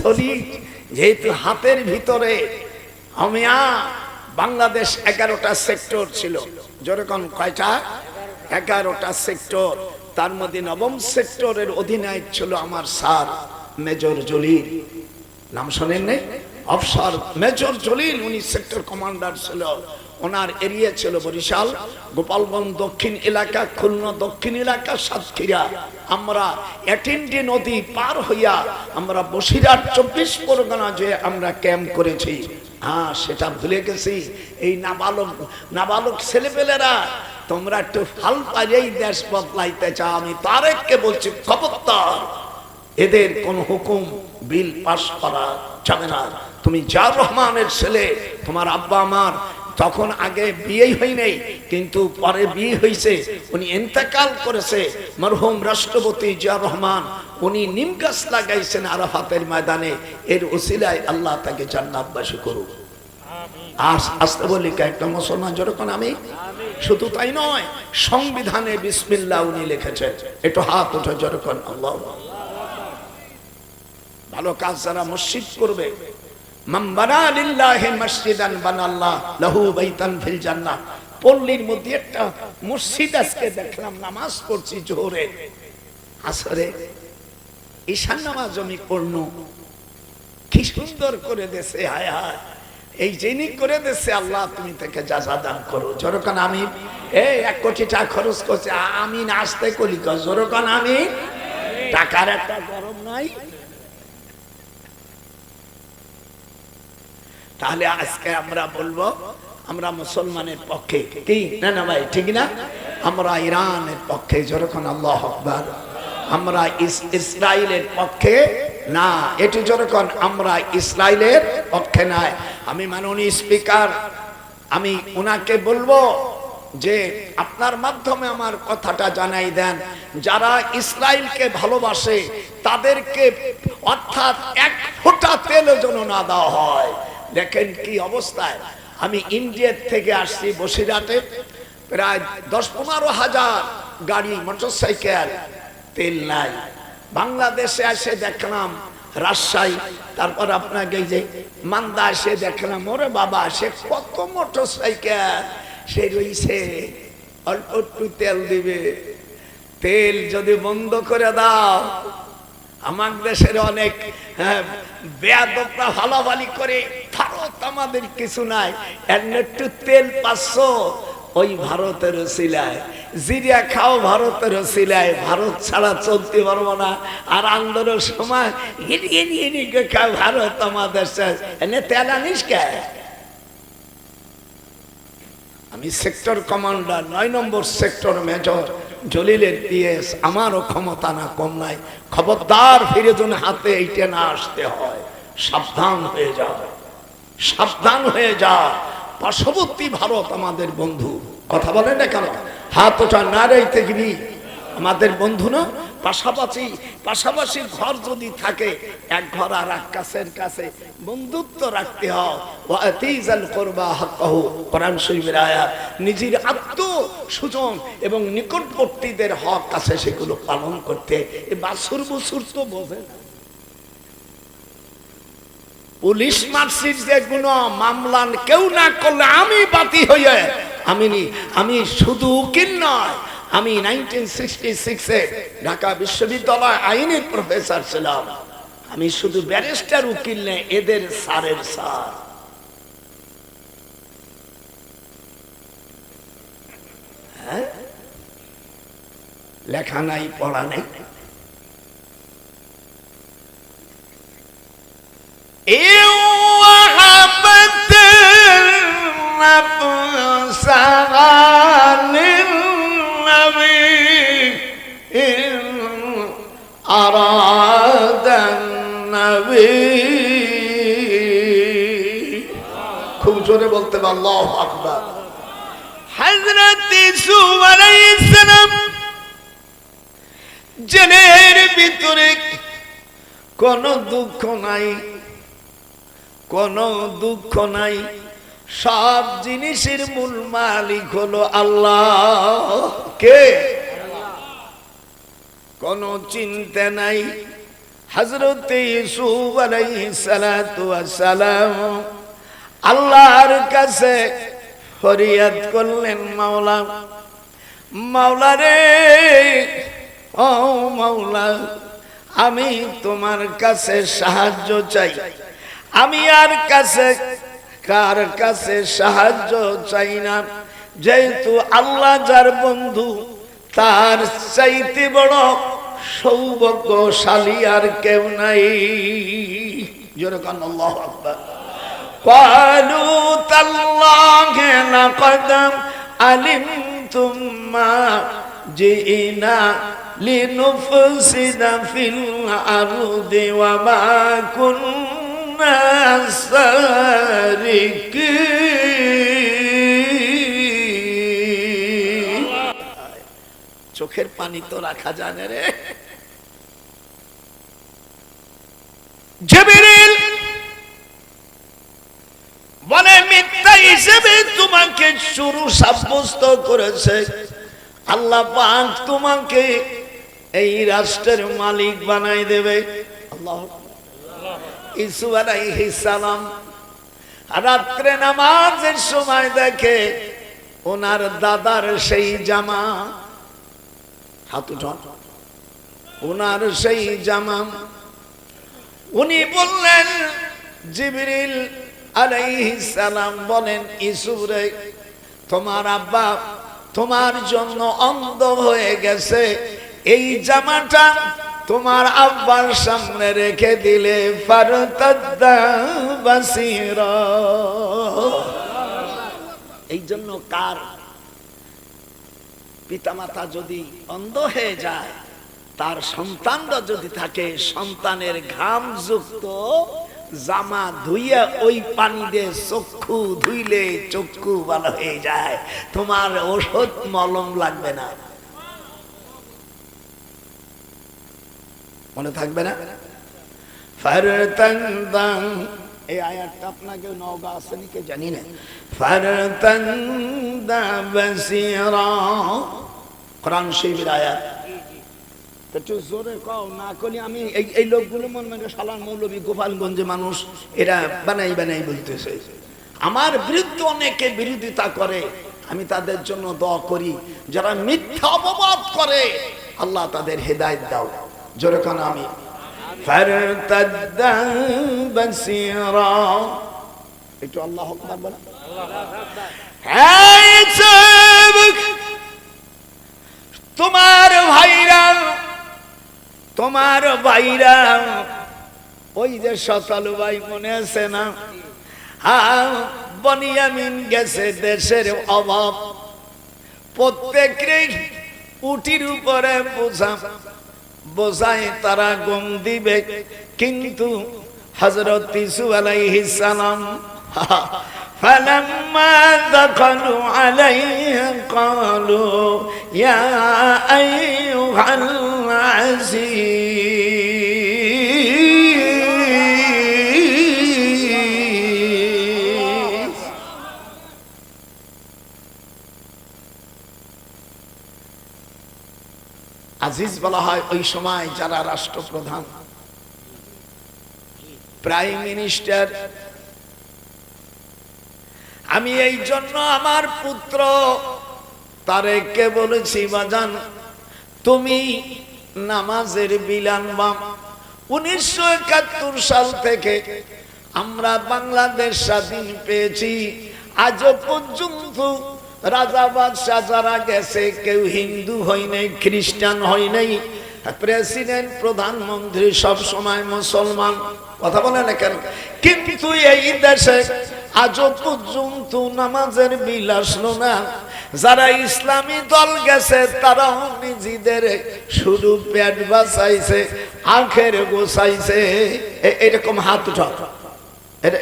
Solid যেহেতু হাতের ভিতরে আমিয়া বাংলাদেশ 11টা সেক্টর ছিল, যেরকম কয়টা 11টা সেক্টর, তার মধ্যে 9ম সেক্টরের অধিনায়ক ছিল আমার স্যার মেজর জলিল, নাম শোনেন নাই? অফিসার মেজর জলিল, উনি সেক্টর কমান্ডার ছিল। ওনার এরিয়া ছিল বরিশাল, গোপালগঞ্জ দক্ষিণ এলাকা, খুলনা দক্ষিণ এলাকা, সাতক্ষীরা। আমরা এটিন্ডি নদী পার হইয়া আমরা বসিরহাট 24 পরগনা যে আমরা ক্যাম্প করেছি, সেটা ভুলে গেছি। এই নাবালক ছেলেপেলেরা তোমরা একটু হাল পাইলেই দেশ বদলাইতে চাও। আমি তারেককে বলছি, খবরদার, এদের কোন হুকুম বিল পাস করা যাবে না। তুমি জিয়াউর রহমানের ছেলে, তোমার আব্বা আমার তখন আগে বিয়েই হয় নাই, কিন্তু পরে বিয়ে হয়েছে। উনি ইন্তেকাল করেছে, মরহুম রাষ্ট্রপতি জিয়াউর রহমান। উনি নিম গাছ লাগাইছেন আরাফাতের ময়দানে, এর ওসিলায় আল্লাহ তাকে জান্নাতবাসী করুক। আসতে বলি একটা মুসলমান যেরকম আমি, শুধু তাই নয়, সংবিধানে বিসমিল্লাহ উনি লিখেছেন। একটু হাত উঠে যেরকম আল্লাহ। ভালো কাজ যারা মসজিদ করবে, মান বানা লিল্লাহি মসজিদান বানাল্লাহ লাহু বাইতান ফিল জান্নাহ। পল্লীর মধ্যে একটা মসজিদ আজকে দেখলাম, নামাজ পড়ছি জোহরে আসরে, ঈশান নামাজ আমি পড়ল, কি সুন্দর করে দেশে, হায় হায়, এই যিনি করে দেশে আল্লাহ তুমি তাকে যাজা দান করো। যেরকম আমি 1 কোটি টাকা খরচ করছি, আমি নাচতে কলি যেরকম আমি, টাকার একটা গরম নাই। তাহলে আজকে আমরা বলবো আমরা মুসলমানের পক্ষে, কি না না ভাই, ঠিক না? আমরা ইরানের পক্ষে, যেরকম আল্লাহ আকবার। আমরা ইসরায়েলের পক্ষে না, এটি যেরকম আমরা ইসরায়েলের পক্ষে নাই। আমি মাননীয় স্পিকার, আমি উনাকে বলবো যে আপনার মাধ্যমে আমার কথাটা জানাই দেন, যারা ইসরায়েলকে ভালোবাসে তাদেরকে অর্থাৎ 1 ফোঁটা তেলও যেন না দেওয়া হয়। দেখেন কি অবস্থায়। আমি ইন্ডিয়া থেকে আসছি বসিরহাটে, প্রায় 10-15 হাজার গাড়ি মোটরসাইকেল, তেল নাই। বাংলাদেশে এসে দেখলাম রাজশাহী, তারপর আপনাকে যে মান্দা এসে দেখলাম, ওরে বাবা, সে কত মোটরসাইকেল, সে রইছে অল্প একটু তেল দিবে। তেল যদি বন্ধ করে দাও, আমার দেশের অনেক বেয়াদবরা ভালাভালি করে, ভারত আমাদের কিছু নাই, একটু তেল 500 ওই ভারতের ওসিলায়, জিরিয়া খাও ভারতের ওসিলায়, ভারত ছাড়া চলতে পারবো না। আর আন্দোলনের সময় খাও ভারত আমাদের, এনে তেল আনিস কে? আমি সেক্টর কমান্ডার, 9 নম্বর সেক্টর মেজর জলিলের পিএস, আমারও ক্ষমতা না কম নাই। খবরদার ফিরে যেন হাতে এইটা না আসতে হয়। সাবধান হয়ে যাও, সাবধান হয়ে যা। পার্শ্ববর্তী ভারত আমাদের বন্ধু, কথা বলেন না কেন? হাত ওঠা নারাই তেগবি, আমাদের বন্ধু না? পাশাপাশি ঘর যদি থাকে, এক ঘর আর এক কাছের কাছে বন্ধুত্ব রাখতে হয়। ওয়াতিজাল কুরবা হাক্কাহু, কোরআন শরীফের আয়াত। নিজের আত্মস্বজন এবং নিকটবর্তীদের হক আছে, সেগুলো পালন করতে। এই বাছুর বুছুর তো বোঝে না। পুলিশ মার্সির যে গুণ মামলা কেউ না করলে আমি বাতি হইয়া, আমি শুধু উকিল নয়, আমি 1966-এ ঢাকা বিশ্ববিদ্যালয় আইনের প্রফেসর ছিলাম। আমি শুধু ব্যারিস্টার উকিল নেই, এদের স্যারের স্যার। হ্যাঁ, লেখা নাই, পড়া নাই। খুব জোরে বলতে পারল আল্লাহু আকবার। হযরত ইউসুফ আলাইহিস সালাম জেলের ভিতরে কোন দুঃখ নাই, কোন দুঃখ নাই, সব জিনিসের মূল মালিক হলো আল্লাহ। কে? কোন চিন্তা নাই। হযরত ইউসুফ আলাইহিস সালাতু ওয়াস সালাম আল্লাহর কাছে ফরিয়াদ করলেন, মাওলা, মাওলা রে, ও মাওলা, আমি তোমার কাছে সাহায্য চাই। আমি আর কার কাছে সাহায্য চাই না, যেহেতু আল্লাহ যার বন্ধু তার চাইতে বড় সৌভাগ্যশালী আর কেউ নাই। যেরকম আল্লাহু আকবার। ক্বালু তাল্লাহি লাকাদ আলিমতুম মা জিনা লিনুফসিদা ফিল আরদি ওয়া মা কুন্না সারিকিন। চোখের পানি তো রাখা যায় না রে। জিবরিল বলে, মিথ্যা হিসেবে তোমাকে শুরু সাব্যস্ত করেছে, আল্লাহ পাক তোমাকে এই রাষ্ট্রের মালিক বানাই দেবে। আল্লাহ। ইউসুফ আলাইহিস সালাম রাত্রে নামাজের সময় দেখে ওনার দাদার সেই জামা, হাত উঠান, ওনার সেই জামা। উনি বললেন, জিবরিল আলাইহিস সালাম বলেন, ইউসুফ রে, তোমার আব্বা তোমার জন্য অন্ধ হয়ে গেছে, এই জামাটা তোমার আব্বার সামনে রেখে দিলে ফারতাদ্দা বাসীরা। এই জন্য কার পিতামাতা যদি অন্ধ হয়ে যায়, তার সন্তানরা যদি থাকে, সন্তানের ঘাম যুক্ত জামা ধুইয়া ওই পানি দিয়ে চক্ষু ধুইলে চক্ষু ভালো হয়ে যায়, তোমার ওষুধ মলম লাগবে না। মনে থাকবে না? ফারতান্দাং, এই আয়াতটা আপনাকে নওগা আছে নাকি জানি না। ফারতান্দা বাসীরা, কোরআন শরীফের আয়াত। একটু জোরে কও, না কলি আমি এই লোকগুলো মনে মনে শালার মৌলবী গোপালগঞ্জে মানুষ, এরা বানাই বানাই বলতেছে। আমার বিরুদ্ধে অনেকে বিরোধিতা করে, আমি তাদের জন্য দোয়া করি। যারা মিথ্যা অপবাদ করে, আল্লাহ তাদের হেদায়েত দাও। জোরে কোন আমি। ফারতাদ্দা বাসীরা, একটু আল্লাহু আকবার বল। হ্যাঁ, তোমার ভাইরা ওই যে শতালু ভাই মনে আছে না? বনিয়ামিন গেছে, দেশের অভাব, প্রত্যেকরে উটির উপরে বোঝায় তারা গম দিবে, কিন্তু হযরত ইউসুফ আলাইহিস সালাম فلما دخلوا عليه قالوا يا أيها العزيز। আজিজ বলা হয় ওই সময় যারা রাষ্ট্রপ্রধান, প্রাইম মিনিস্টার। আমি এই জন্য আমার পুত্র তারেককে বলেছি, বাজান তুমি নামাজের বিলান বাম। 1971 সাল থেকে আমরা বাংলাদেশ স্বাধীন পেয়েছি, আজও পর্যন্ত রাজা বাদশাহ যারা গেছে কেউ হিন্দু হয় নাই, খ্রিস্টান হয় নাই, প্রেসিডেন্ট প্রধানমন্ত্রী সব সময় মুসলমান। কথা বলে না কেন? কিন্তু এই দেশে আজও পর্যন্ত নামাজের বিল আসলো না। যারা ইসলামী দল গেছে তারাও নিজেদের শুধু পেট বাঁচাইছে, আখের গোছাইছে। এরকম হাত উঠাও,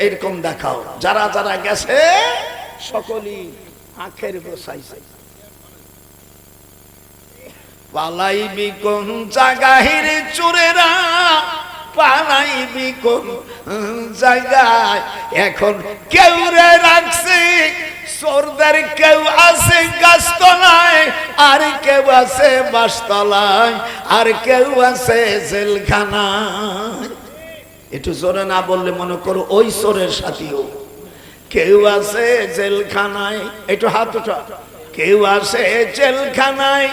এরকম দেখাও। যারা যারা গেছে সকলেই আখের গোছাইছে। পালাইবি কোন জাগাহির চোরেরা, পালাইবি কোন জায়গায়, এখন কেউ রে রাখছে চোরদের কেউ আছে গাছতলায়, আর কেউ আছে বাসতলায়, আর কেউ আছে জেলখানায়। একটু জোরে না বললে মনে করো ওই চোরের সাথীও। কেউ আছে জেলখানায়, একটু হাত উঠা। কেউ আছে জেলখানায়,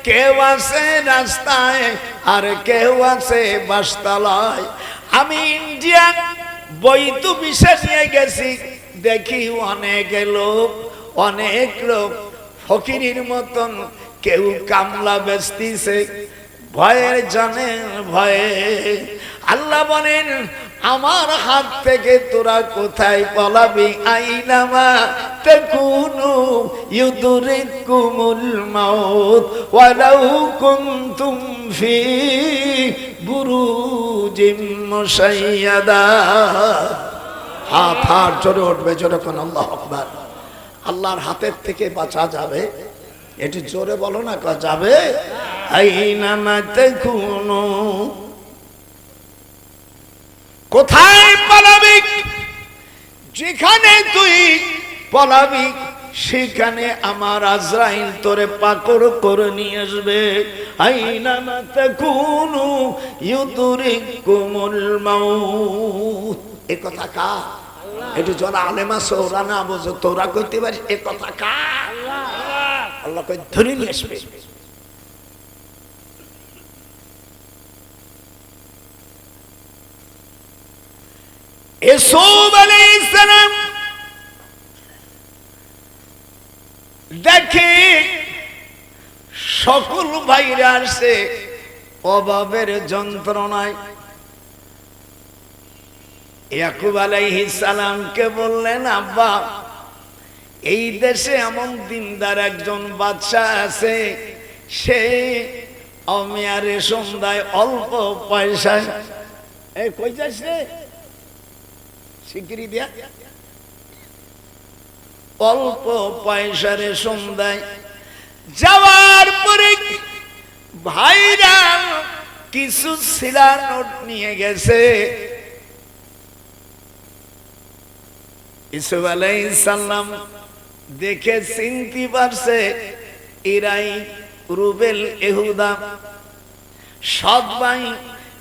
কেউ আছে রাস্তায়, আর কেউ আছে বাসতলায়। আমি ইন্ডিয়া বৈধ বিষয় নিয়ে গেছি, দেখি অনেক লোক ফকিরের মতন কেউ কামলা বেচতিছে ভয়ের জানেন ভয়ে। আল্লাহ বলেন আমার হাত থেকে তোরা কোথায় পলাবি? আইনামা তাকুনু ইউদরিকুমুল মাউত ওয়ালাউ কুনতুম ফি বুরুজিম মুশাইয়াদা। হাত জোরে উঠবে যখন আল্লাহু আকবার। আল্লাহর হাতের থেকে বাঁচা যাবে? একটু জোরে বলো না, যাবে? আইনামা তাকুনু, কোথায় পালাবি? যেখানে তুই পালাবি সেখানে আমার আজরাইল তোরে পাকড় করে নিয়ে আসবে। আইনামা তাকুনু ইউদরিকুমুল মাউত। এ কথা কার? একটু যারা আলেম আছে ওরা না বোঝো, তোরা কইতে পারিস এ কথা কার? আল্লাহ কই ধরে নিয়ে আসবে। ইউসুফ আলাইহিস সালাম দেখে সকল ভাইরা আসছে অভাবের যন্ত্রণায়। ইয়াকুব আলাইহিস সালামকে বললেন, আব্বা এই দেশে এমন দিনদার একজন বাদশা আছে, সে আমি আর সন্ধ্যায় অল্প পয়সায় কই যাস রে শিগগিরি দিয়া, অল্প পয়সার সন্ধ্যায় যাওয়ার পরে ভাইরা কিছু শিলা নোট নিয়ে গেছে। ইউসুফ আলাইহিস সালাম দেখে চিনতে পারছে এরাই রুবেল ইহুদা সৎ ভাই,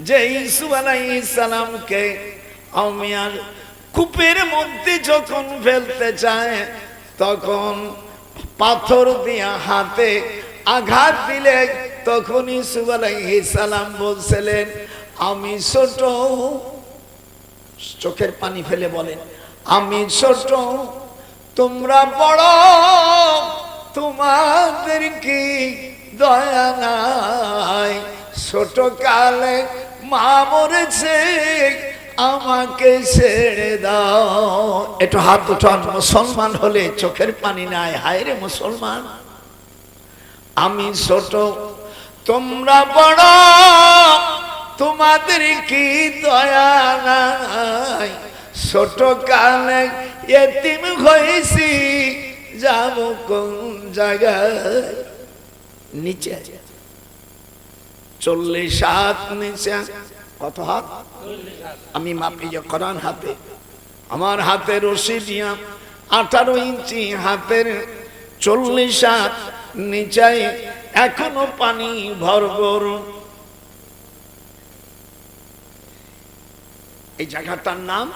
যে ইউসুফ আলাইহিস সালামকে আমিয়ার কূপের মধ্যে যখন ফেলতে চায় তখন পাথর দিয়া হাতে আঘাত দিলে তখন ইউসুফ আলাইহিস সালাম বলছিলেন, আমি ছোট, চোখের পানি ফেলে বলেন, আমি ছোট তোমরা বড়, তোমাদের কি দয়া নাই? ছোট কালে মা মরেছে, আমাকে ছেড়ে দাও। একটু হাত উঠান। মুসলমান হলে চোখের পানি নাই, হায় রে মুসলমান। আমি ছোট তোমরা বড়, তোমাদের কি দয়া নাই? ছোট কালে এতিম হয়েছি, যাব কোন জায়গায়? নিচে 40 হাত নিচে। কত হাত? আমি মাপি যে কোরআন হাতে, আমার হাতে রশি দিয়া 18 ইঞ্চি হাতের 40 হাত নিচে এখনো পানি ভরপুর। এই জায়গাটার নাম,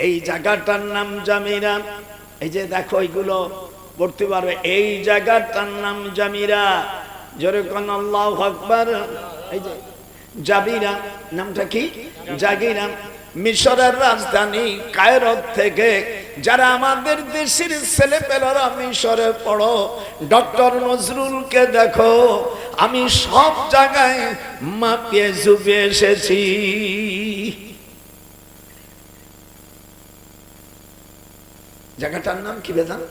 এই জায়গাটার নাম জামিরা। এই যে দেখো এইগুলো পড়তে পারবে, এই জায়গাটার নাম জামিরা। জোরে কোন আল্লাহু আকবার। এই যে জাবিরা নামটা কি? জাগিরা। মিশরের রাজধানী কায়রো থেকে যারা আমাদের দেশের ছেলেপেলেরা মিশরে পড়ো, ডক্টর নজরুলকে দেখো, আমি সব জায়গায় মাপিয়ে ঝুপিয়ে এসেছি। জায়গাটার নাম কি বেদান?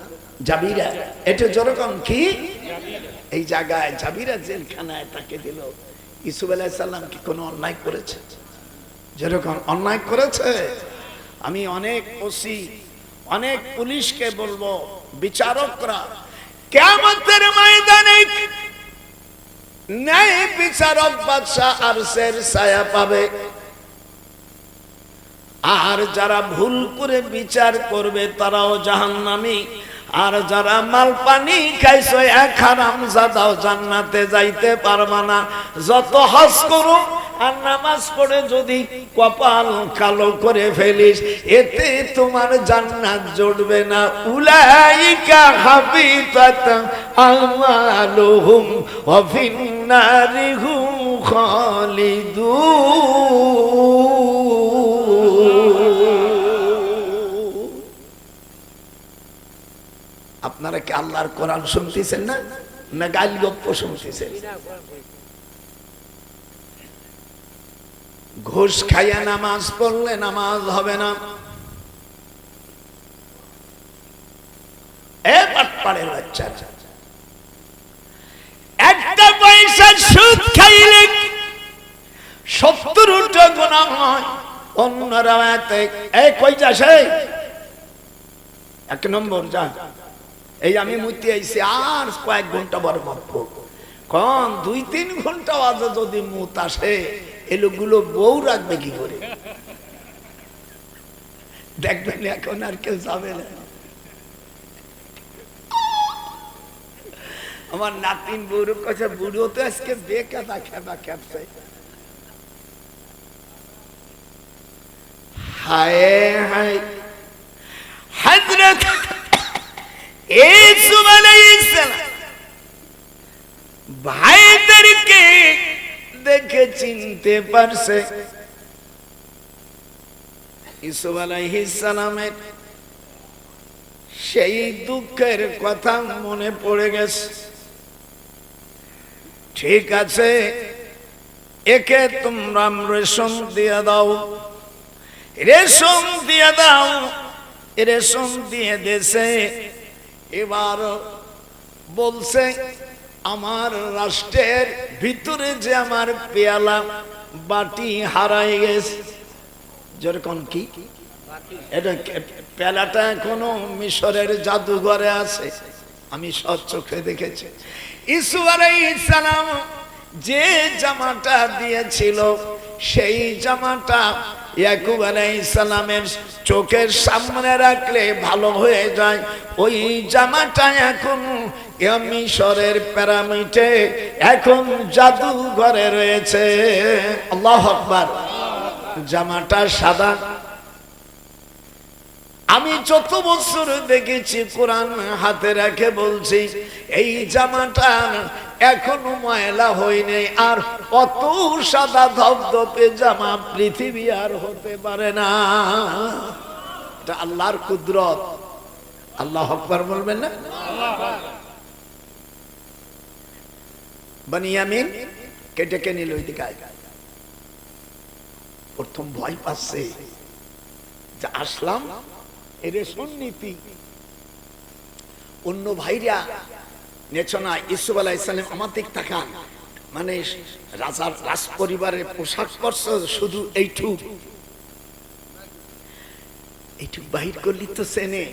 জাবিরা। এটা যেরকম কি এই জায়গায় জাবিরা জেলখানায় তাকে দিল। ইউসুফ আলাইহিস সালাম কি কোনো অন্যায় করেছে? যেরকম অন্যায় করেছে। আমি অনেক ওসি, অনেক পুলিশকে বলবো, বিচারকরা কিয়ামতের ময়দানে ন্যায় বিচারক বাদশা আরশের ছায়া পাবে, আর যারা ভুল করে বিচার করবে তারাও জাহান্নামী। আর যারা মাল পানি খাইছো এক হারামজাদাও জান্নাতে যাইতে পারবা না। যত হজ করো আর নামাজ পড়ে যদি কপাল কালো করে ফেলিস, এতে তোমার জান্নাত জুটবে না। উলাইকা হাবিতাত আমালুহুম ওয়া ফিন্নারি হুম খালিদুন। আপনারা কি আল্লাহর কোরআন শুনতেছেন না, না গাল গপ্প শুনতেছেন? ঘুষ খাইয়া নামাজ পড়লে নামাজ হবে না। পাড়ের বাচ্চা একটা পয়সা সুদ খাইলে 70টা গুনাহ হয়। অন্য রাওয়াতে এই কই যাস, এক নম্বর যা, এই আমি মুতি আইছি আর কয়েক ঘন্টা বড় বক্ক কোন 2-3 ঘন্টা আগে যদি মুত আসে, এই লোকগুলো বউ রাখবে কি করে? দেখবেন এখন আর কেউ যাবে না। আমার নাতিন বউর কাছে, বুড়ো তো আজকে বেকাদা খেবা খেপছে। হায় হায়, হযরত ইউসুফ আলাইহিস সালাম ভাইদেরকে দেখে চিনতে পারছে। ইউসুফ আলাইহিস সালামের সেই দুঃখের কথা মনে পড়ে গেছে। ঠিক আছে, একে তোমরা রেশম দিয়ে দাও, রেশম দিয়ে দাও। রেশম দিয়ে দেশে এবার বলছে, আমার রাষ্ট্রের ভিতরে যে আমার পেয়ালা বাটি হারাই গেছে। যেরকম কি এটা পেয়ালাটা এখনো মিশরের জাদুঘরে আছে, আমি সৎ চোখে দেখেছি। ইউসুফ আলাইহিস সালাম যে জামাটা দিয়েছিল, সেই জামাটা ইয়াকুব আলাইহিস সালামের চোখের সামনে রাখলে ভালো হয়ে যায়। ওই জামাটা এখন মিশরের পিরামিডে এখন জাদুঘরে রয়েছে। আল্লাহু আকবার। জামাটা সাদা। আমি যত বছর দেখেছি কোরআন হাতে রেখে বলছি, এই জামাটা এখনো ময়লা হয়নি। আর অত সাদা ধবধবে জামা পৃথিবী আর হতে পারে না। এটা আল্লাহর কুদরত। আল্লাহু আকবার বলবেন না? বনিয়ামিন কেটে নিল ওই দিকে। প্রথম ভয় পাচ্ছে যে আসলাম রেশম নীতি, অন্য ভাইরা নেছো না। ইউসুফ আলাইহিস সালাম আমার দিক তাকান, মানে রাজার রাজ পরিবারের পোশাক পরছে, শুধু এইটুক বাহির করলি তো চেনে।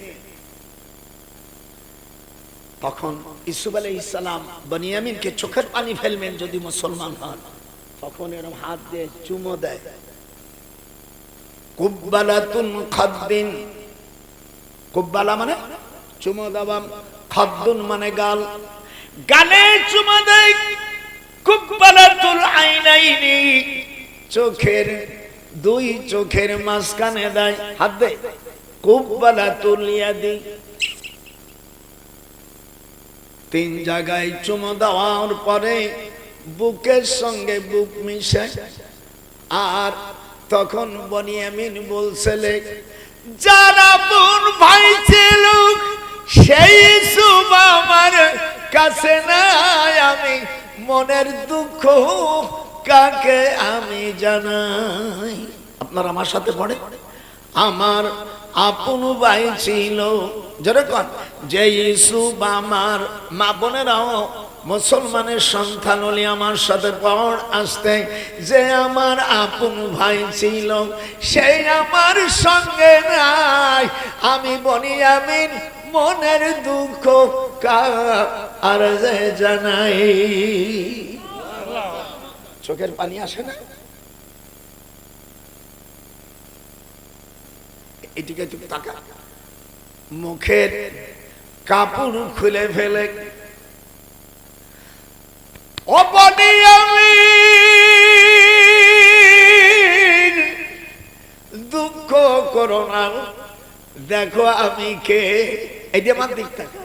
তখন ইউসুফ আলাইহিস সালাম বনিয়ামিনকে চোখের পানি ফেলবেন যদি মুসলমান হন, তখন এরকম হাত দিয়ে চুমো দেয়। কুব্বালাতুন খাদ্দিন, কুব্বালা মানে চুমো দেওয়া, খাদ্দুন মানে গাল, গালে চুমো দেয়। কুব্বালাতুল আইনাইনি, চোখের দুই চোখের মাঝখানে দেয় হাত দেয়। কুব্বালাতুল ইয়াদি, 3 জায়গায় চুমো দেওয়ার পরে বুকের সঙ্গে বুক মিশে। আর তখন বনিয়ামিন বলছিলে, যারা বোন ভাই ছিল সেই সুব আমার কাছে নাই, আমি মনের দুঃখ কাকে আমি জানাই। আপনার আমার সাথে পড়ে, আমার আপন ভাই ছিল। যেরকম যে ইউসুফ, আমার মা বোনেরাও মুসলমানের সন্তান হলে আমার সাথে পড় আসতে, যে আমার আপন ভাই ছিল সেই আমার সঙ্গে নাই, আমি বনিয়ামিন মনের দুঃখ আর যে জানাই। চোখের পানি আসে না? এদিকে তুমি তাকা, মুখের কাপড় খুলে ফেলে, অপনি আমি দুঃখ করো না, দেখো আমি কে। এই যে আমার দিক থাকে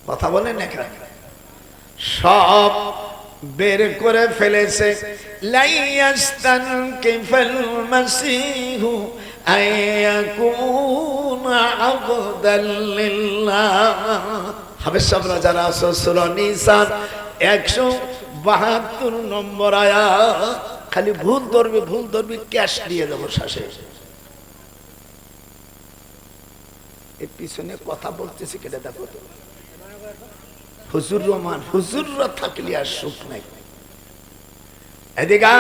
কথা বলেন এখানে সব বের করে ফেলেছে। লাইয়াস্তানকিফাল মাসিহু আয়াকুনা আবদাল লিল্লাহ। হাফেজ সাহেবরা যারা আছো সূরা নিসা 172 নম্বর আয়াত। খালি ভুল ধরবি ক্যাশ দিয়ে দেবো শ্বাসে। এই পিছনে কথা বলতেছি কেটে দেখো তো, হুজুর রহমান হুজুররা থাকলে আর সুখ নাই। এদিকে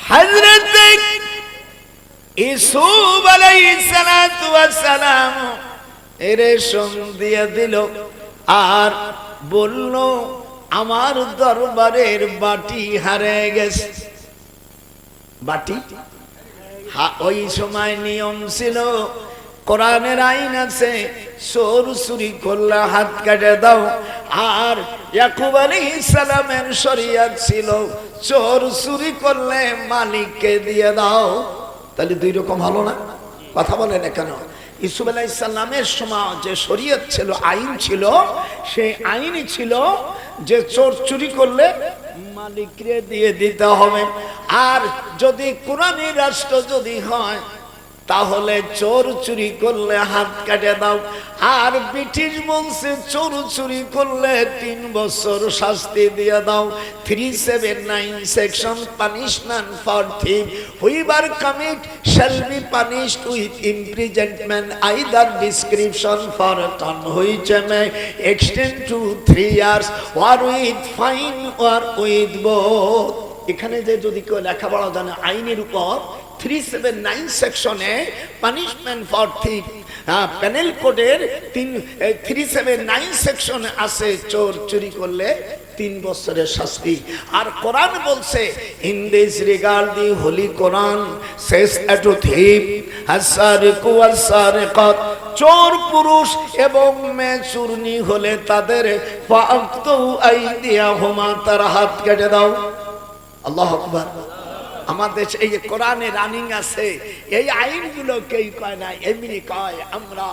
হযরত ইউসুফ আলাইহিস সালাতু ওয়াস সালাম রেশম দিয়ে দিল আর বলল আমার দরবারের বাটি হারিয়ে গেছে। বাটি ওই সময় নিয়ম ছিল, কোরআনের আইন আছে, চোর চুরি করলে হাত কেটে দাও। আর ইয়াকুব আলাইহিস সালামের শরীয়ত ছিল চোর চুরি করলে মালিককে দিয়ে দাও। তাহলে দুই রকম হলো না? কথা বলেন না কেন? ইউসুফ আলাইহিস সালামের সময় যে শরীয়ত ছিল, আইন ছিল, সেই আইনই ছিল যে চোর চুরি করলে মালিককে দিয়ে দিতে হবে। আর যদি কোরআনী রাষ্ট্র যদি হয় তাহলে চোর চুরি করলে হাত কেটে দাও। আর ব্রিটিশ বলছে চোর চুরি করলে 3 বছর শাস্তি দিয়ে দাও। 379 section punishment for thief whoever commit shall be punished with imprisonment either description for a term which may extend to 3 years or with fine or with both। এখানে যে যদি কেউ লেখাপড়া জানে আইনের উপর 379 সেকশনে পানিশমেন্ট ফর থিফ পেনাল কোডের 379 সেকশনে আছে চোর চুরি করলে 3 বছরের শাস্তি। আর কোরআন বলছে in this regard the holy Quran says that thief আসারিকু ওয়াসারিকাত, চোর পুরুষ এবং মেয়ে চুরনি হলে তাদের ফাআক্তু আইদিয়াহুমা, তার হাত কেটে দাও। আল্লাহু আকবার। আমাদের এই যে কোরআনে রানিং আছে, এই আইনগুলো কেউ কয় না, এমনি কয় আমরা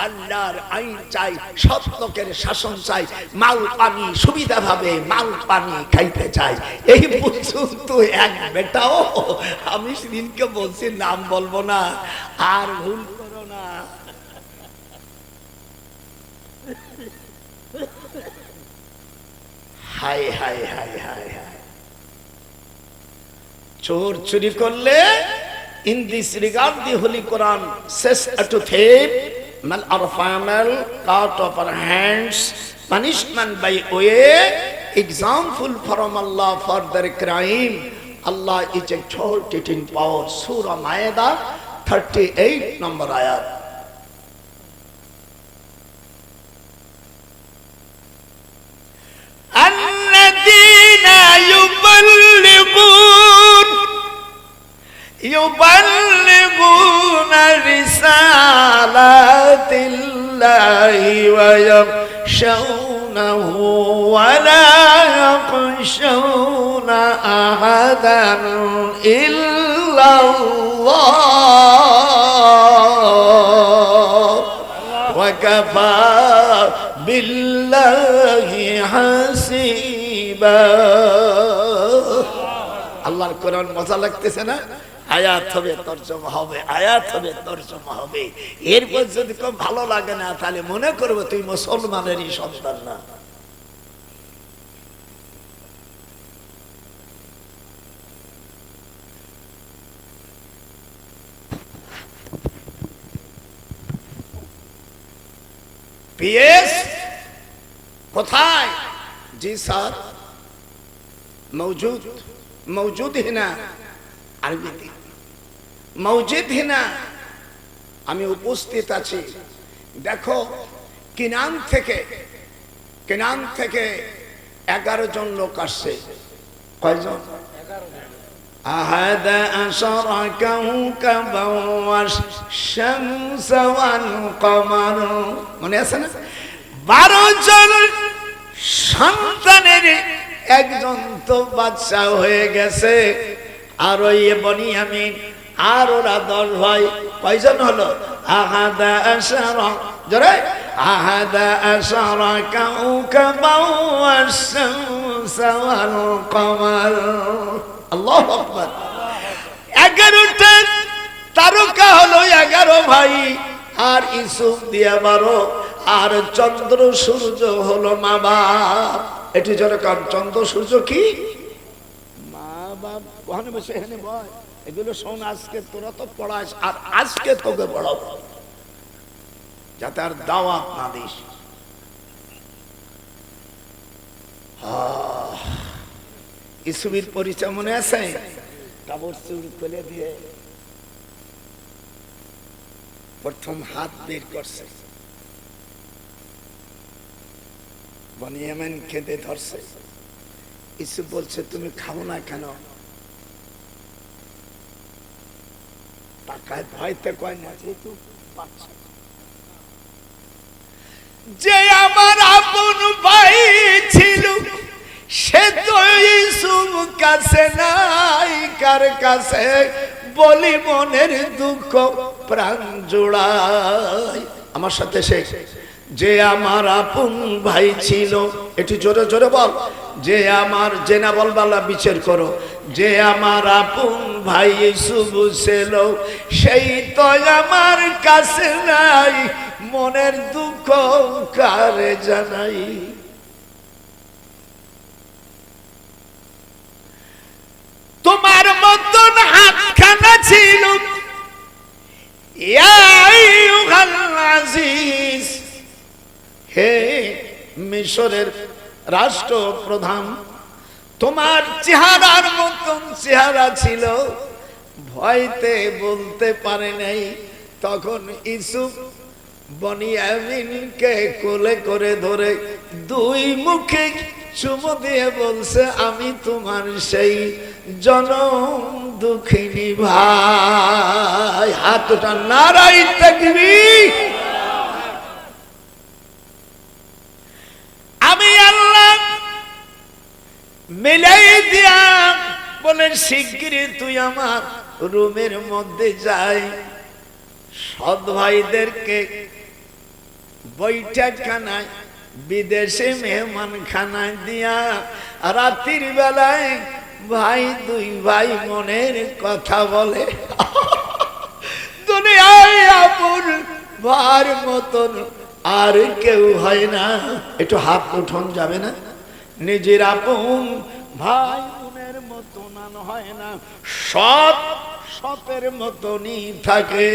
আল্লাহর আইন চাই, সৎ লোকের শাসন চাই, মাল পানি সুবিধা ভাবে মাল পানি খাইতে চাই। এই পর্যন্ত এক বেটাও, আমি সেদিনকে বলছি নাম বলবো না, আর ভুল করো না। হায় হায় হায় হায় হায়, চোর চুরি করলে in this regard the holy Quran says to thief mal arfamal cut of our hands, punishment by way, example from Allah for their crime. Allah is exalted in power. Surah Ma'idah 38 number ayat. Alladhina yuballighuna risalatillahi wa yakhshawnahu wa la yakhshawna ahadan illa Allah wa kafa billahi hasiba। আল্লাহর কোরআন মজা লাগতেছে না? আয়াত হবে তরজমা হবে, আয়াত হবে তরজমা হবে। এরপর যদি খুব ভালো লাগে না তাহলে মনে করবো তুই মুসলমানেরই সন্তান না। পিএস কোথায়? জি স্যার মौजूद मौजूद है ना, আরবিতে মौजूद है ना, আমি উপস্থিত আছি। দেখো কিনান থেকে 11 জন লোক আসছে। কয়জন? أحد عشر كوكبا والشمس والقمر মনে আছে না 12 জন সন্তানের একজন তো বাদশা হয়ে গেছে আর ওই বনিয়ামিন আর ওরা 10 ভাই কয়জন হলো আহাদা আশারা জোরে আহাদা আশারা কাউকাবা ওয়াশ-শামসা ওয়াল কমার আল্লাহু আকবার 11টা তারকা হলো 11 ভাই আর ইউসুফ দিয়া 12 আর চন্দ্র সূর্য হলো মা বাপ এটি জোরে কান চন্দ্র সূর্য কি মা বাপ ওখানে বসে এখানে বয় এগুলো শোন আজকে তোরা তো পড়াস আর আজকে তোকে পড়াবো যাতে আর দাওয়াত না দিস ইসুবির পরিচয় মনে আছে কাপড় চুল খুলে দিয়ে প্রথম হাত বের করছে বনিয়ামিন খেতে ধরছে ইসুফ বলছে তুমি খাও না কেন টাকায় ভয়তে কয় না যেহেতু যে আমার আপন ভাই ছিল সে তো ইসুফ কাছে নাই কার কাছে বলি মনের দুঃখ প্রাণ জোড়াই আমার সাথে সে যে আমার আপন ভাই ছিল একটু জোরে জোরে বল যে আমার যে না বলবালা বিচার করো যে আমার আপন ভাই ইসুফ ছিল সেই তো আমার কাছে নাই মনের দুঃখ কারে জানাই তোমার মতন হাতখানা ছিল ইয়া আইয়ুহাল আজিজ হে মিশরের রাষ্ট্রপ্রধান তোমার চেহারার মতন চেহারা ছিল ভয়তে বলতে পারে নাই তখন ইউসুফ বনিয়ামিনকে কোলে করে ধরে দুই মুখে চুমু দিয়ে বলছে আমি তোমার সেই জনম দুঃখিনী ভাই হাতটা নারাই তাকবীর আমি আল্লাহ মিলাই দিয়া বলেন শিগগিরই তুই আমার রুমের মধ্যে যাই সৎ ভাইদেরকে বৈঠকখানায় বিদেশে মেহমান খানায় দিয়া রাতের বেলায় ভাই দুই ভাই মনের কথা বলে দুনিয়ায় আপন ভার মতন আর কেউ হয় না একটু হাত উঠন যাবে না নিজের আপন ভাই বোনের মতন হয় না সৎ সতের মতনই থাকে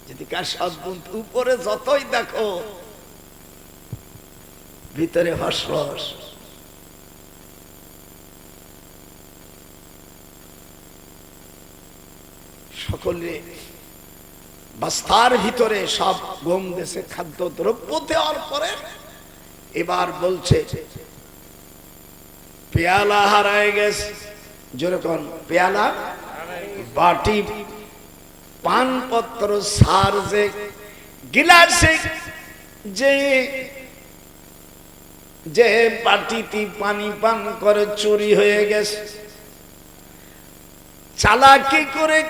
যদি কার সৎ বোন উপরে যতই দেখো ভিতরে হসরস সকলে বস্তার ভিতরে সব গম দেশে খাদ্য দ্রব্য দেওয়ার পরে এবার বলছে পেয়ালা হারায় গেছে যেরকম পেয়ালা বাটি পানপত্র সার যে গিলাসে যে যে বাটিতে পানি পান করে চুরি হয়ে গেছে চালাকি করে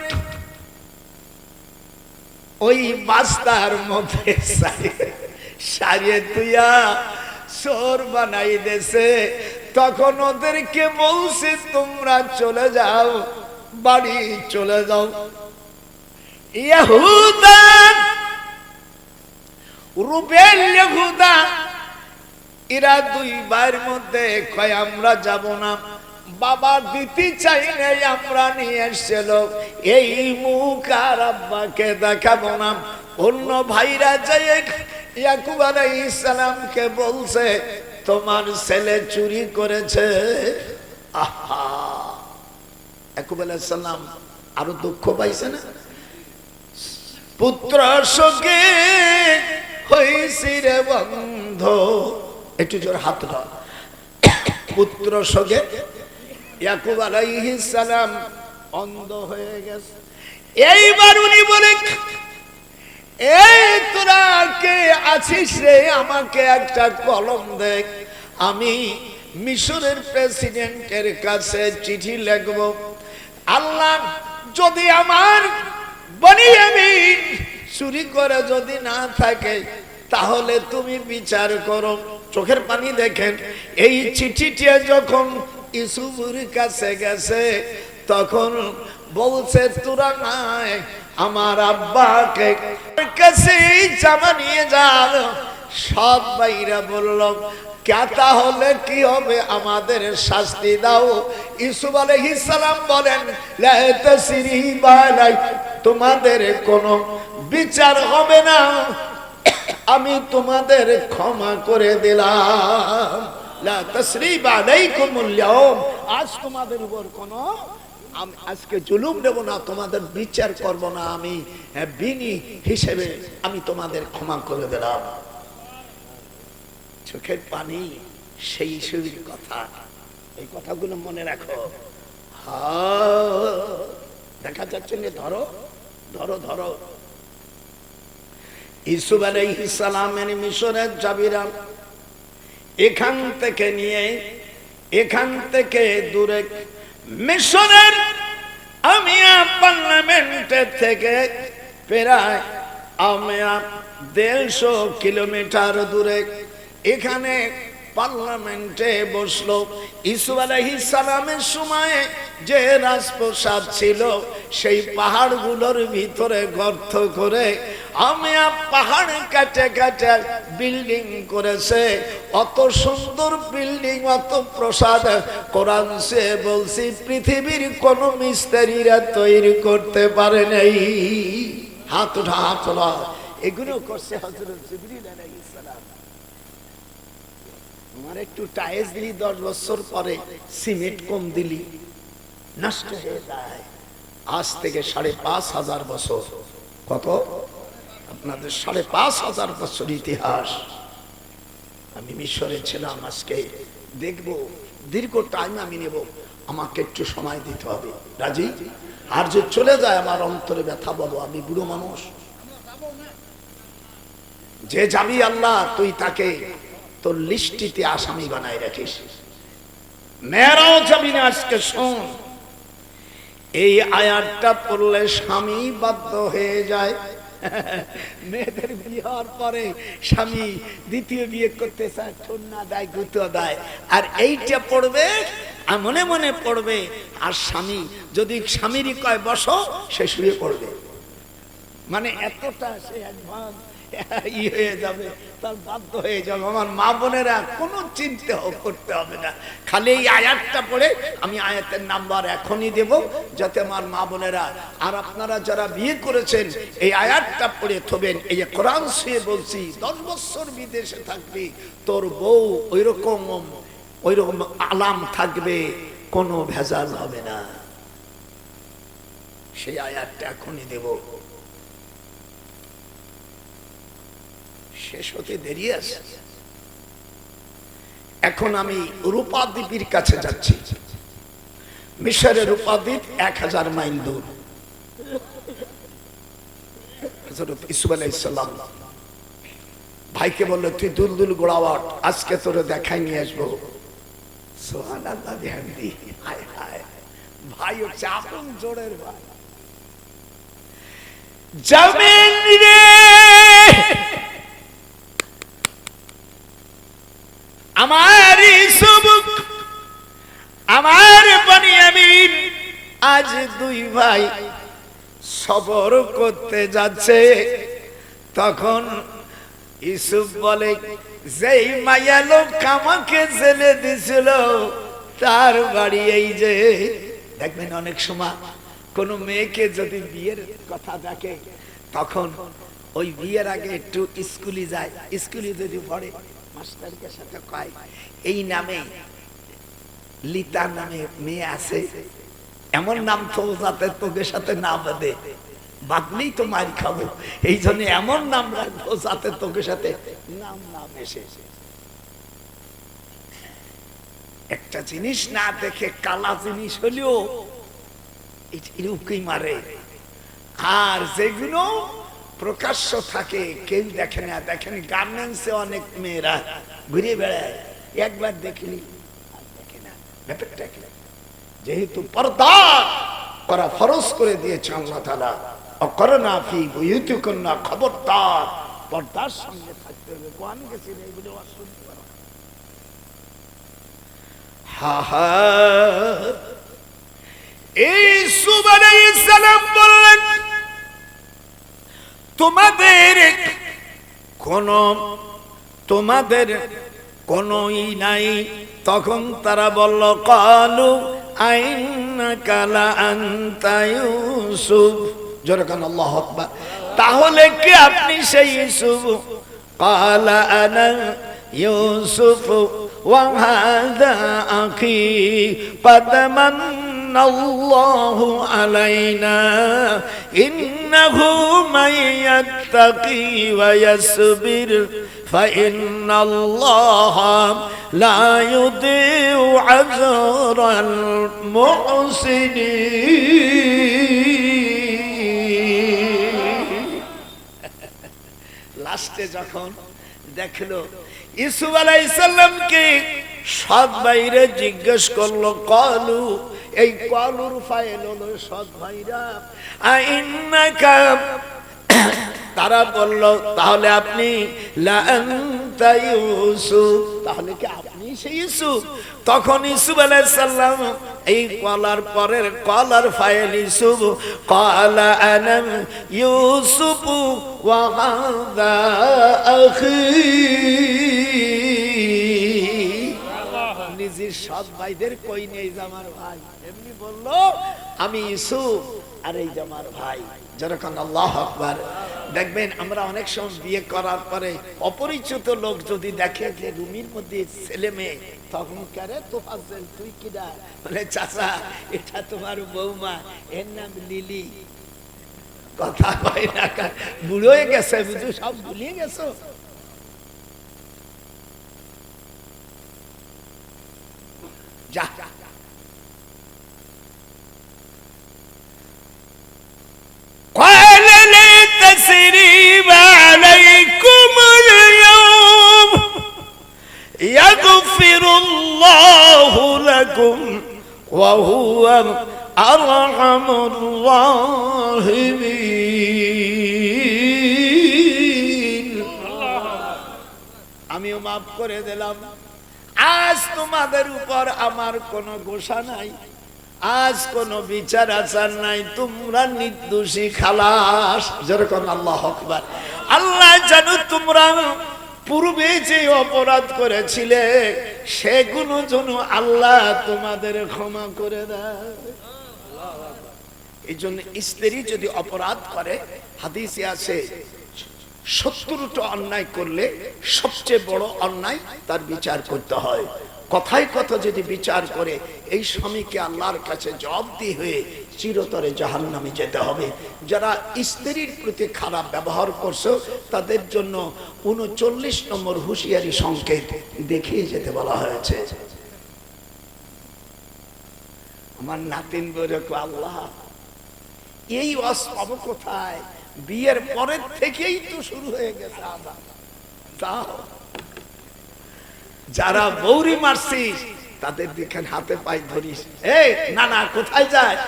ওই বাস্তার মধ্যে সারিয়ে তুইয়া চোর বানাই দেছে তখন ওদেরকে বলছে তোমরা চলে যাও বাড়ি চলে যাও ইহুদা রুবেল ইহুদা এরা দুই ভাইয়ের মধ্যে কয় আমরা যাব না বাবা দিতে চাই নাই আমরা নিয়ে এসেছিল এই মুখ আর আব্বাকে দেখাবো না অন্য ভাইরা যাই ইয়াকুব আলাইহিস সালামকে বলছে তোমার ছেলে চুরি করেছে আহা ইয়াকুব আলাইহিস সালাম আরো দুঃখ পাইছে না পুত্র শোকে হইছি রে বন্ধ একটু জোর হাত দাও পুত্র শোকে ইয়াকুব আলাইহিস সালাম অন্ধ হয়ে গেছে। এইবার উনি বলে, এই তোরা কে আছিস রে, আমাকে একটা কলম দে, আমি মিশরের প্রেসিডেন্টের কাছে চিঠি লিখব। আল্লাহ যদি আমার বনিয়ামিন চুরি করে যদি না থাকে তাহলে তুমি বিচার করো। চোখের পানি দেখেন। এই চিঠিটি যখন ইউসুফের কাছে গেছে তখন বলছে, তোরা নাই আমার আব্বাকে কাছে জামা নিয়ে যাও। সব ভাইরা বলল, কে তাহলে কি হবে, আমাদের শাস্তি দাও। ইউসুফ আলাইহিস সালাম বলেন, লা তাসরিবা আলাই, তোমাদের কোনো বিচার হবে না, আমি তোমাদের ক্ষমা করে দিলাম। লা তাসরিবা আলাইকুমুল ইয়াউম, আজ তোমাদের উপর কোনো আজকে জুলুম দেব না, তোমাদের বিচার করব না, আমি বিনি হিসেবে আমি তোমাদের ক্ষমা করে দিলাম। চোখের পানি, সেই সুবির কথা, এই কথাগুলো মনে রাখো। দেখা যাচ্ছে না, ধরো ধরো ধরো। ইউসুফ আলাইহিস সালামের মিশরের জাবিরা এখান থেকে নিয়ে এখান থেকে দূরে মিশরের আমিয়া পার্লামেন্টের থেকে প্রায় 150 কিলোমিটার দূরে এখানে পার্লামেন্টে বসলো। ইউসুফ আলাইহিস সালামের সময় যে রাজপ্রাসাদ ছিল সেই পাহাড়গুলোর ভিতরে গর্ত করে আমিয়া পাহাড় কাটে কাটে বিল্ডিং করেছে। অত সুন্দর বিল্ডিং, অত প্রাসাদ কোরআন সে বলছি পৃথিবীর কোন মিস্ত্রিরা তৈরি করতে পারে নাই। হাত উঠা, হাত তোলা। এগুলো করছে হযরত জিবরিল আলাইহিস সালাম। আমার একটু টাইলস দিলি 10 বছর পরে সিমেন্ট কম দিলি নষ্ট হয়ে যায়। আজ থেকে 5,500 বছর, কত আপনাদের 5,500 বছর ইতিহাস। আমি মিশরে ছিলাম, আজকে দেখব, দীর্ঘ টাইম আমি নেব, আমাকে একটু সময় দিতে হবে। রাজি? আর যে চলে যায় আমার অন্তরে ব্যথা বলো, আমি বুড়ো মানুষ। যে যাবি আল্লাহ তুই তাকে তোর লিস্টিতে আসামি বানাই রাখিস। মেয়েরাও যাবি না। আজকে শোন, এই আয়াতটা পড়লে স্বামী বাধ্য হয়ে যায়। মেয়েদের বিয়ে হওয়ার পরে স্বামী দ্বিতীয় বিয়ে করতে চায়, ঠুন্না দেয়, গুঁতো দেয়, আর এইটা পড়বে মনে মনে পড়বে। আর স্বামী যদি স্বামীরই কয় বসো, সে শুয়ে পড়বে। মানে এতটা সে অ্যাডভান্স হয়ে যাবে, তার বাধ্য হয়ে যাবে। আমার মা বোনেরা কোনো চিন্তা করতে হবে না, খালি এই আয়াতটা পড়ে, আমি আয়াতের নাম্বার এখনই দেব যাতে আমার মা বোনেরা আর আপনারা যারা বিয়ে করেছেন এই আয়াতটা পড়ে থবেন। এই যে কোরআন শুয়ে বলছি 10 বছর বিদেশে থাকবি, তোর বউ ওইরকম আলাম থাকবে, কোনো ভেজাল হবে না। সেই আয়াতটা এখনই দেব। শেষ হতে দেরি আছে। এখন আমি রূপাদ্বীপের কাছে যাচ্ছি। মিশরের রূপাদ্বীপ 1000 মাইল দূর। হযরত ইউসুফ আলাইহিস সালাম ভাইকে বলল, তুই দুলদুল গোড়াওয়াট, আজকে তোরে দেখাই নিয়ে আসবো। সুবহানাল্লাহ বিহামদি। হায় হায়, ভাই হচ্ছে আপন জোড়ের ভাই। জামিন রে আমার ইউসুফ, আমার বনিয়ামিন, আজ 2 ভাই সবর করতে যাচ্ছে। তখন ইউসুফ বলে, যেই মায়া লোক আমাকে জেলে দিছিল তার বাড়ি এই যে। দেখবেন অনেক সময় কোন মেয়েকে যদি বিয়ের কথা দেখে তখন ওই বিয়ের আগে একটু স্কুলে যায়, স্কুলে যদি পড়ে মাস্টারকে সাথে কয়, এই নামে লিতা নামে মেয়ে আছে, এমন নাম তো যাতে তোকে সাথে না বাঁধে, বাঁধলেই তো মার খাবো, এই জন্য এমন নাম রাখবো যাতে তোকে সাথে নাম না মেশে। একটা জিনিস না দেখে কালা জিনিস হলেও এরকমই মারে, আর যেগুলো প্রকাশ্য থাকে কেউ দেখে না। দেখেন গার্মেন্টসে অনেক মেয়েরা ঘুরে বেড়ায়, একবার দেখলি আর দেখে না। ব্যাপারটা কি? যেহেতু পর্দা করা ফরজ করে দিয়েছে আল্লাহ তাআলা, অকরনা ফি বুয়ুতিকুন্না, খবরদার পর্দার সঙ্গে থাকতে হবে। কোন গেছে এইগুলো শুনতে পারো। হা হা, ইউসুফ আলাইহিস সালাম বললেন, তোমাদের কোনই নাই। তখন তারা বলল, কালু আইন্নাকা লা আনতা ইউসুফ। যেরকম আল্লাহু আকবার। তাহলে কি আপনি সেই ইউসুফ? ক্বালা আনা ইউসুফ ওয়া হাযা আখি ক্বাদ মান্নাল্লাহু আলাইনা ইন্নাহু মান ইয়াত্তাকি ওয়া ইয়াসবির ফাইন্নাল্লাহা লা ইউদিউ আজরাল মুহসিনিন। লাস্টে যখন দেখলো ইউসুফ আলাইহিস সালামকে সৎ ভাইরা জিজ্ঞেস করলো, কালু, এই কালুর ফাইল হলো সৎ ভাইরা, আইন্নাকা, তারা বলল তাহলে আপনি লা আনতা ইউসুফ, তাহলে কি আপনি সেই ইউসুফ? তখন ইউসুফ আলাইহিস সালাম এই কলার পরের কলার ফাইল ইউসুফ, ক্বালা আনা ইউসুফ ওয়া হাযা আখি, নিজের সৎ ভাইদের কই নেই জামার ভাই, এমনি বললো আমি ইউসুফ আর এই জামার ভাই। যেরকম আল্লাহু আকবার। দেখবেন আমরা অনেক সময় বিয়ে করার পরে অপরিচিত লোক যদি দেখে যে রুমের মধ্যে ছেলে মেয়ে, তখন কারে তোফাজ্জল, তুই কিডা? বলে চাচা এটা তোমার বৌমা, এর নাম লিলি। কথা কয় না, বুড়ো হয়ে গেছে, বুঝু সব ভুলিয়ে গেছো। যা قال لا تثريب عليكم اليوم يغفر الله لكم وهو أرحم الراحمين। আমিও মাফ করে দিলাম। আজ তোমাদের উপর আমার কোনো গোসা নাই, আজ কোনো বিচার আচার নাই, তোমরা নির্দোষী খালাস। যেরকম আল্লাহু আকবার। আল্লাহ জানো তোমরা পূর্বে যে অপরাধ করেছিলে সেগুলো যেন আল্লাহ তোমাদের ক্ষমা করে দেয়। এই জন্য স্ত্রী যদি অপরাধ করে, হাদিসে আছে 70টা অন্যায় করলে সবচেয়ে বড় অন্যায় তার বিচার করতে হয়। কথায় কথা যদি বিচার করে এই স্বামীকে আল্লাহর কাছে জবাবদিহি হয়ে চিরতরে জাহান্নামে যেতে হবে। যারা স্ত্রীর প্রতি খারাপ ব্যবহার করছো তাদের জন্য 39 নম্বর হুঁশিয়ারি সংকেত দেখিয়ে যেতে বলা হয়েছে। আমার নাতিন বলছে, আল্লাহ এই ওয়াজ পাবো কোথায়? বিয়ের পরের থেকেই তো শুরু হয়ে গেছে আযাব। যাও, যারা বৌরি মারছিস তাদের দিকে হাতে পায়ে ধরিস। এই না না, কোথায় যায়?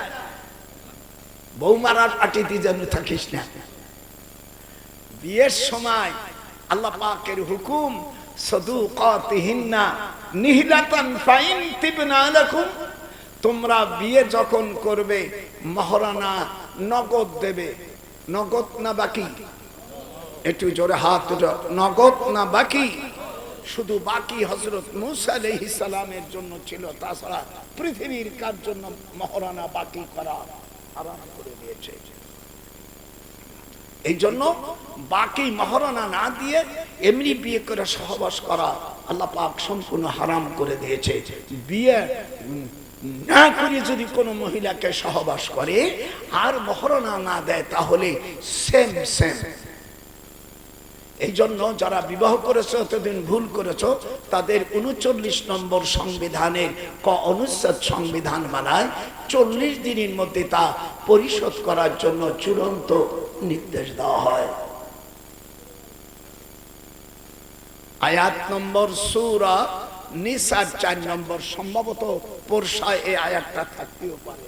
বউ মারার পাটিতে যেন থাকিস না। বিয়ের সময় আল্লাহ পাকের হুকুম, সাদুকাতিহিন্না নিহলাতান ফাইন তিবনা লাকুম, তোমরা বিয়ে যখন করবে মহরানা নগদ দেবে। নগদ না বাকি? একটু জোরে হাত উঠো। নগদ না বাকি? শুধু বাকি হযরত মূসা আলাইহিস সালামের জন্য ছিল, তাছাড়া পৃথিবীর কার জন্য মহরানা বাকি করা হারাম করে দিয়েছে। এই জন্য বাকি মহরানা না দিয়ে এমনি বিয়ে করে সহবাস করা আল্লাহ পাক সম্পূর্ণ হারাম করে দিয়েছে। বিয়ে না করে যদি কোনো মহিলাকে সহবাস করে আর মহরানা না দেয় তাহলে সেম সেম। এই জন্য যারা বিবাহ করেছো এতদিন ভুল করেছো, তাদের 39 নম্বর সংবিধানের ক অনুচ্ছেদ সংবিধান মানায় 40 দিনের মধ্যে তা পরিশোধ করার জন্য চূড়ান্ত নির্দেশ দেওয়া হয়। আয়াত নম্বর সূরা নিসার 4 নম্বর, সম্ভবত পরশায় এই আয়াতটা থাকতেও পারে।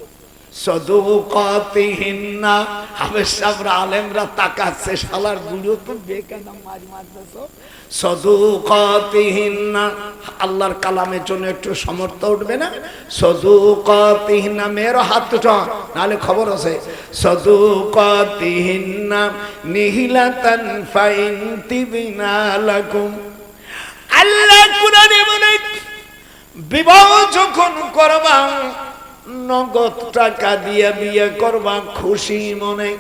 সদুকাতিহিন্না, হাবেশাবরা আলেমরা তাকাচ্ছে, শালার বুড়ো তো বেকানা মারি মারতেছো। সদুকাতিহিন্না, আল্লাহর কালামের জন্য একটু সমর্থ উঠবে না? সদুকাতিহিন্না, মেয়ের হাত উঠা নাহলে খবর আছে। সদুকাতিহিন্না নিহিলাতান ফাইনতিবিনা লাকুম, আল্লাহ কুরআনে বলে বিবাহ যখন করবা নগদ টাকা দিয়ে বিয়ে করবা খুশি মনে।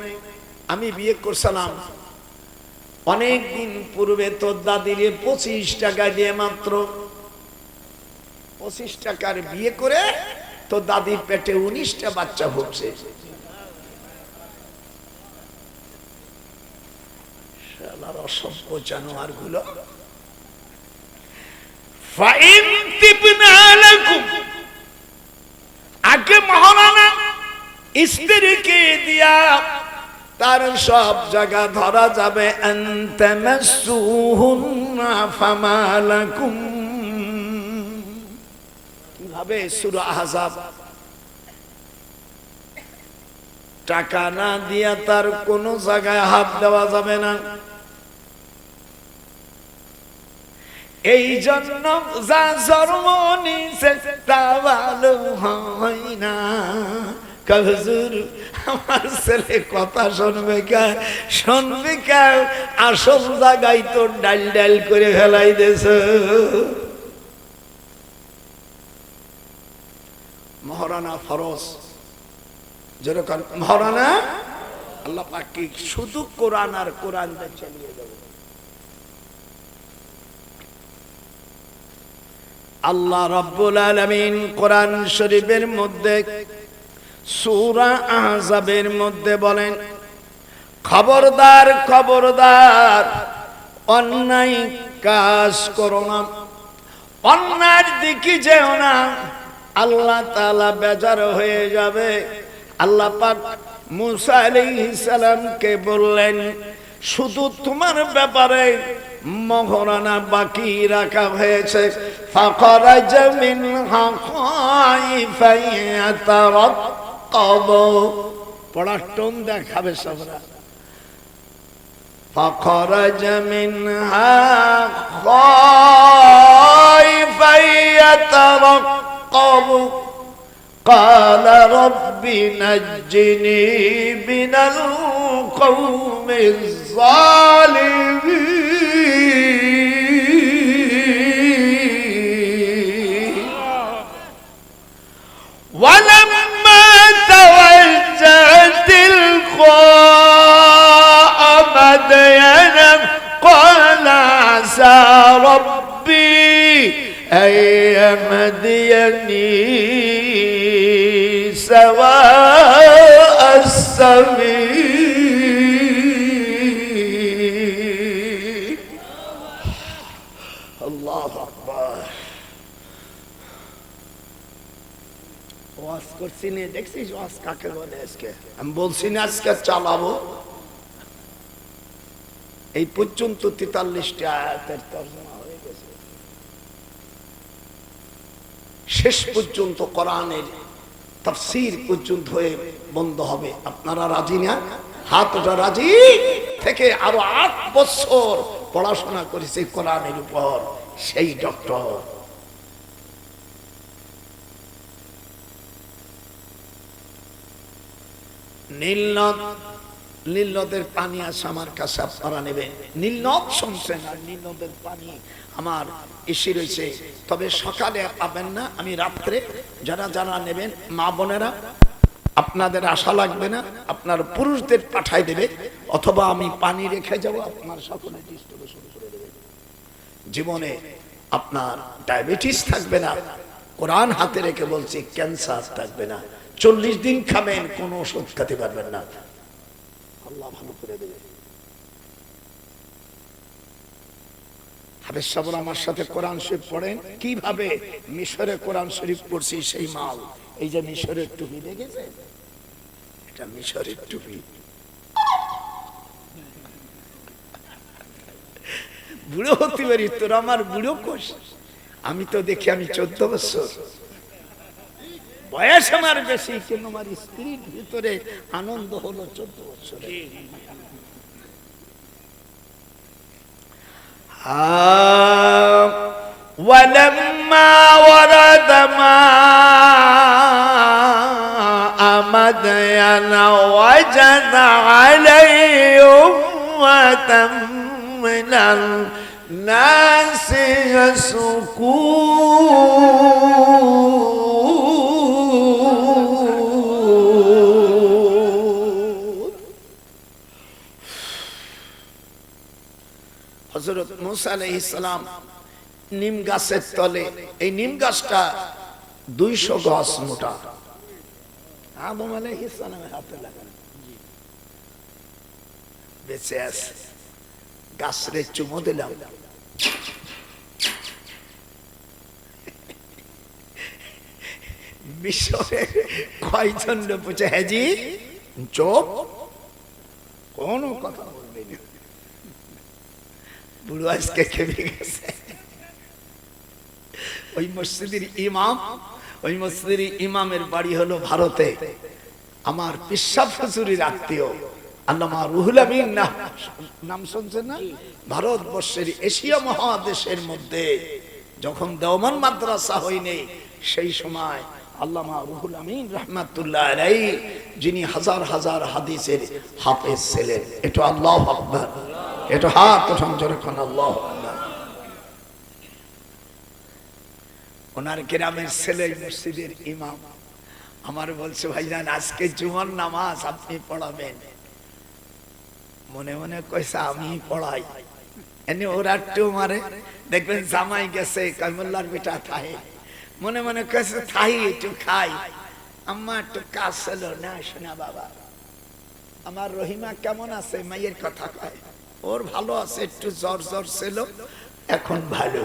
আমি বিয়ে করছিলাম অনেক দিন পূর্বে, তোর দাদির 25 টাকা দিয়ে, মাত্র 25 টাকার বিয়ে করে তোর দাদির পেটে 19টা বাচ্চা ভুগছে। শালার অসভ্য জানোয়ার গুলো। আগে মহারানা স্ত্রীকে দিয়া তার সব জায়গা ধরা যাবে। কিভাবে? সূরা আহজাব। টাকা না দিয়া তার কোন জায়গায় হাত দেওয়া যাবে না। এই জন্য যা জন্ম নিছে তা ভালো হয় না। হুজুর আমার ছেলে কথা শুনবে কা, শুনবে কা, আসল জায়গায় তো ডাল ডাল করে ফেলাই দিয়েছ। মহারানা ফরজ, যেরকম মহারানা আল্লাহ পাক কি শুধু কোরআন আর কোরআন চালিয়ে দেব। আল্লাহ রাব্বুল আলামিন কোরআন শরীফের মধ্যে সূরা আহজাবের মধ্যে বলেন, খবরদার খবরদার অন্যায় কাজ করো না, অন্যায়ের দিকে যেও না, আল্লাহ তাআলা বেজার হয়ে যাবে। আল্লাহ পাক মূসা আলাইহিস সালামকে বললেন, শুধু তোমার ব্যাপারে মহরানা বাকি রাখা হয়েছে। ফাখরাজা মিনহা খাইফা ইয়াতারাক্কাব, পড়ার টোন দেখাবে সবরা। ফাখরাজা মিনহা খাইফা ইয়াতারাক্কাব قال رب نجني من القوم الظالمين ولما توجه تلقاء مدين قال عسى ربي أن يهديني سواء السبيل الله أكبر। ওয়াজ করছি না, দেখছিস ওয়াজ কাকে বলে? আজকে আমি বলছি না আজকে চালাবো। এই পর্যন্ত 43টা আয়াতের তরজমা হয়ে গেছে। শেষ পর্যন্ত কোরআনের তাফসীর পর্যন্ত হয়ে বন্ধ হবে। আপনারা রাজি না? হাত ওঠা। রাজি থেকে আরো 8 বছর পড়াশোনা করেছে কোরআনের উপর সেই ডক্টর। নীলনদ, নীলনদের পানি আছে আমার কাছে, আপনারা নেবেন। নীলনদ শুনছেন? আর নীলনদের পানি আমার এসে রয়েছে, তবে সকালে পাবেন না, আমি রাত্রে যারা যারা নেবেন মা বোনেরা আপনাদের আশা লাগবে না, আপনার পুরুষদের পাঠাই দেবে, অথবা আমি পানি রেখে যাব, আপনার সকলে ডিস্ট্রিবিউশন করে দেবে। জীবনে আপনার ডায়াবেটিস থাকবে না, কোরআন হাতে রেখে বলছি, ক্যান্সার থাকবে না। 40 দিন খাবেন, কোনো ওষুধ খেতে পারবেন না, আল্লাহ ভালো করে দেবে। হাফেজ সাহেব আমার সাথে কোরআন শরীফ পড়েন, কিভাবে মিশরে কোরআন শরীফ পড়ছি সেই মাল। এই যে মিশরের টুপি দেখেছেন, এটা মিশরের টুপি। বুড়ো হতে পারি, তোর আমার বুড়ো কোষ। আমি তো দেখি আমি 14 বছর বয়স, আমার বেশি, কিন্তু আমার স্ত্রীর ভিতরে আনন্দ হলো 14 বছরে। ولما ورد ماء مدين وجد عليه أمة من الناس يسقون। হযরত মুসা আলাইহিস সালাম নিম গাছের তলে, এই নিম গাছটা 200 গজ মোটা, আদম আলাইহিস সালামের হাতে লাগানো, বেঁচে আছে। গাছরে চুমো দিলাম, মিশরে কয়জন পুছে, হাজি চোপ, কোনো কথা বলবে না। বুড়ো আজকে খেপে গেছে। ওই মসজিদের ইমাম, ওই মসজিদের ইমামের বাড়ি হলো ভারতে। আমার পিসাব হুজুরের আত্মীয় আল্লামা রুহুল আমিন নাম শুনছেন না? ভারতবর্ষের এশিয়া মহাদেশের মধ্যে যখন দেওবন্দ মাদ্রাসা হয়নি, সেই সময় আল্লামা রুহুল আমিন রাহমাতুল্লাহ আলাইহি, যিনি হাজার হাজার হাদিসের হাফেজ ছিলেন। এটা আল্লাহু আকবার, এটা হাত উঠান জোরে কোন আল্লাহু আকবার। ওনার গ্রামের ছেলে মসজিদের ইমাম আমার বলছে, ভাইজান আজকে জুমার নামাজ আপনি পড়াবেন। মনে মনে কইছে আমি পড়াই, এনে ওরা একটু মারে, দেখবেন জামাই গেছে কামুল্লার বেটা থাই, মনে মনে কইছে থাই একটু খাই, আম্মা একটু কাজ ছিল না, শোনা বাবা আমার রহিমা কেমন আছে, মায়ের কথা কয়, ওর ভালো আছে, একটু জ্বর জ্বর ছিল, এখন ভালো।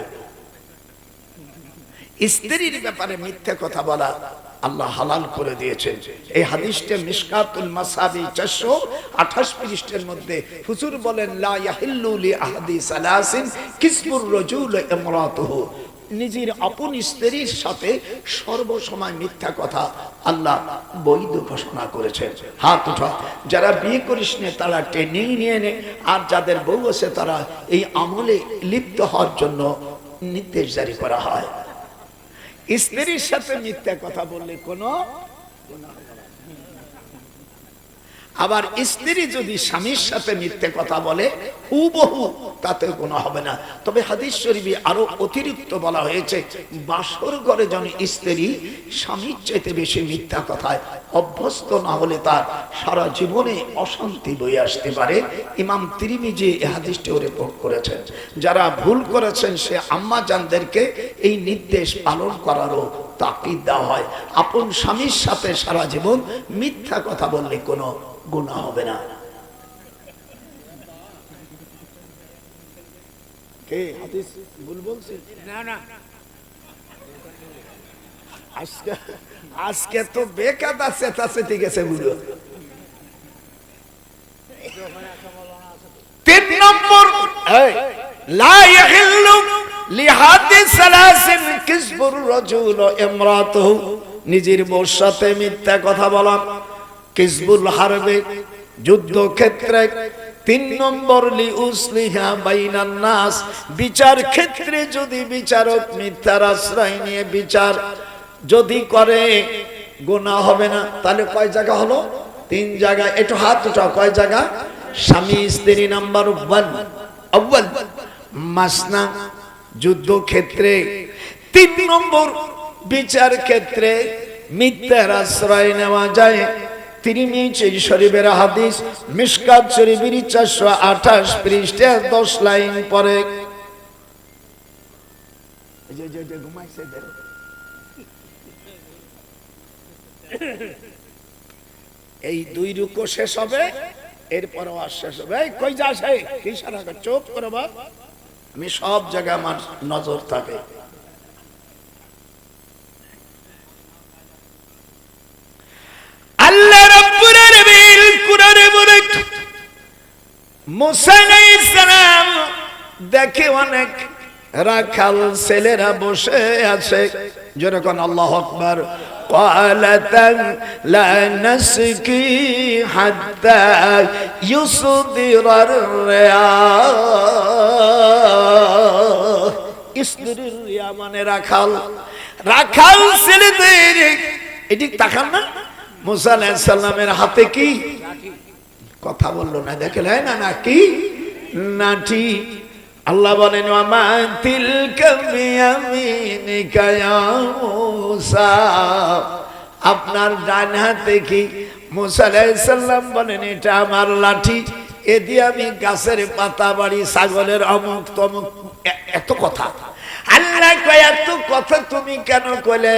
স্ত্রীর ব্যাপারে মিথ্যা কথা বলা আল্লাহ হালাল করে দিয়েছেন। এই হাদিসটা মিশকাতুল মাসাবি 428 পৃষ্ঠার মধ্যে হুজুর বলেন, লা ইয়াহিল্লু লি আহাদি সালাসিন কিসবুর রাজুল ইমরাতুহু, নিজের আপন স্ত্রীর সাথে সর্বসময় মিথ্যা কথা আল্লাহ বৈধ ঘোষণা করেছেন। হাত উঠা, যারা বিয়ে করিস নে তারা ট্রেনিং নিয়ে নে, আর যাদের বউ আছে তারা এই আমলে লিপ্ত হওয়ার জন্য নির্দেশ জারি করা হয়। স্ত্রীর সাথে মিথ্যা কথা বললে কোনো গুনাহ হবে না। আবার স্ত্রী যদি স্বামীর সাথে মিথ্যে কথা বলে হুবহু, তাতে গুনাহ হবে না। তবে হাদিস শরীফে আরো অতিরিক্ত বলা হয়েছে, বাসর ঘরে যেন স্ত্রী স্বামীর চাইতে বেশি মিথ্যা কথায় অভ্যস্ত না হলে তার সারা জীবনে অশান্তি বয়ে আসতে পারে। ইমাম তিরমিজি এই হাদিসটি রিপোর্ট করেছেন। যারা ভুল করেছেন সে আম্মা জানদেরকে এই নির্দেশ পালন করারও তাকিদ দেওয়া হয়। আপন স্বামীর সাথে সারা জীবন মিথ্যা কথা বললে কোনো গুনাহ হবে না। কে হাদিস ভুল বলছে? না না, আজকে তো বেকাদা চেতাছে, ঠিক আছে বুঝো। 3 নম্বর, লা ইয়াহিল্লু লিহাদিস সালাসিন কিসবুর রাজুল ইমরাতুহু, নিজের বউর সাথে মিথ্যা কথা বলা। কিসবুল হারবে, যুদ্ধ ক্ষেত্রে। 3 নম্বর, লি উসলিহা বাইনান নাস, বিচার ক্ষেত্রে যদি বিচারক মিথ্যার আশ্রয় নিয়ে বিচার যদি করে গুনাহ হবে না। তাহলে কয় জায়গা হলো? 3 জায়গা। একটু হাত উঠাও, কয় জায়গা? স্বামী স্ত্রী নাম্বার 1 আউয়াল মাসনা, যুদ্ধ ক্ষেত্রে। 3 নম্বর, বিচার ক্ষেত্রে মিথ্যার আশ্রয় নেওয়া যায়। তিরমিজি শরীফের হাদিস, মিশকাত শরীফের 428 পৃষ্ঠা 10 লাইন পরে। এই 2 রুকু শেষ হবে, এরপর আর শেষ হবে। কই যাস? কি সারা চুপ করে বাপ, আমি সব জায়গায় আমার নজর থাকে। আল্লাহ রাব্বুল আলামিন কুরআনে বলেন মুসা আলাইহিস সালাম দেখে অনেক রাখাল ছেলেরা বসে আছে, যেরকম আল্লাহু আকবার। قالتن لا نسقي حتى يصدر الرياح। ইসদিরির রিয়া মানে রাখাল, রাখাল ছেলেদের এদিক তাকান না। মুসা আলাইহিস সালামের হাতে কি কথা বললো না, দেখলে না না কি নাঠি। আল্লাহ বলেন ওয়ামা তিলকা বিয়ামিনিকা ইয়া মূসা, আপনার ডান হাতে কি? মুসা আলাইহিস সালাম বলেন এটা আমার লাঠি, এ দিয়ে আমি গাছের পাতা বাড়ি, ছাগলের অমুক তমুক। এত কথা আল্লাহ কয় এত কথা তুমি কেন কইলে?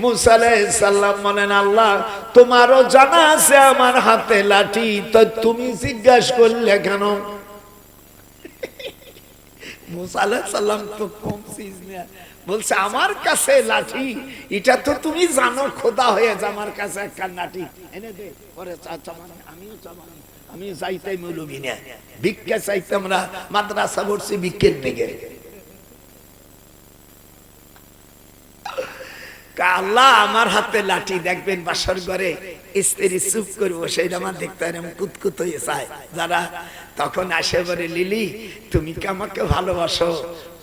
মুসা আলাইহিস সালাম বলেন আল্লাহ তোমারও জানা আছে আমার হাতে লাঠি, তো তুমি জিজ্ঞাসা করলে কেন? মুসা আলাইহিস সালাম তো কম চিজ না, বলছে আমার কাছে লাঠি, এটা তো তুমি জানো খোদা হয়ে যে আমার কাছে একটা লাঠি এনে দে। পরে আমিও চাবানি, আমি চাইতাই মৌলবি না, ভিক্ষা চাইতে আমরা মাদ্রাসা পড়ছি ভিক্ষের দিকে। আল্লাহ আমার হাতে লাঠি, দেখবেন বাসার ঘরে স্ত্রী চুপ করবো সেইটা আমার দেখতে এরকম কুতকুত হয়ে যায়। যারা তখন আসে বলে লিলি তুমি কি আমাকে ভালোবাসো?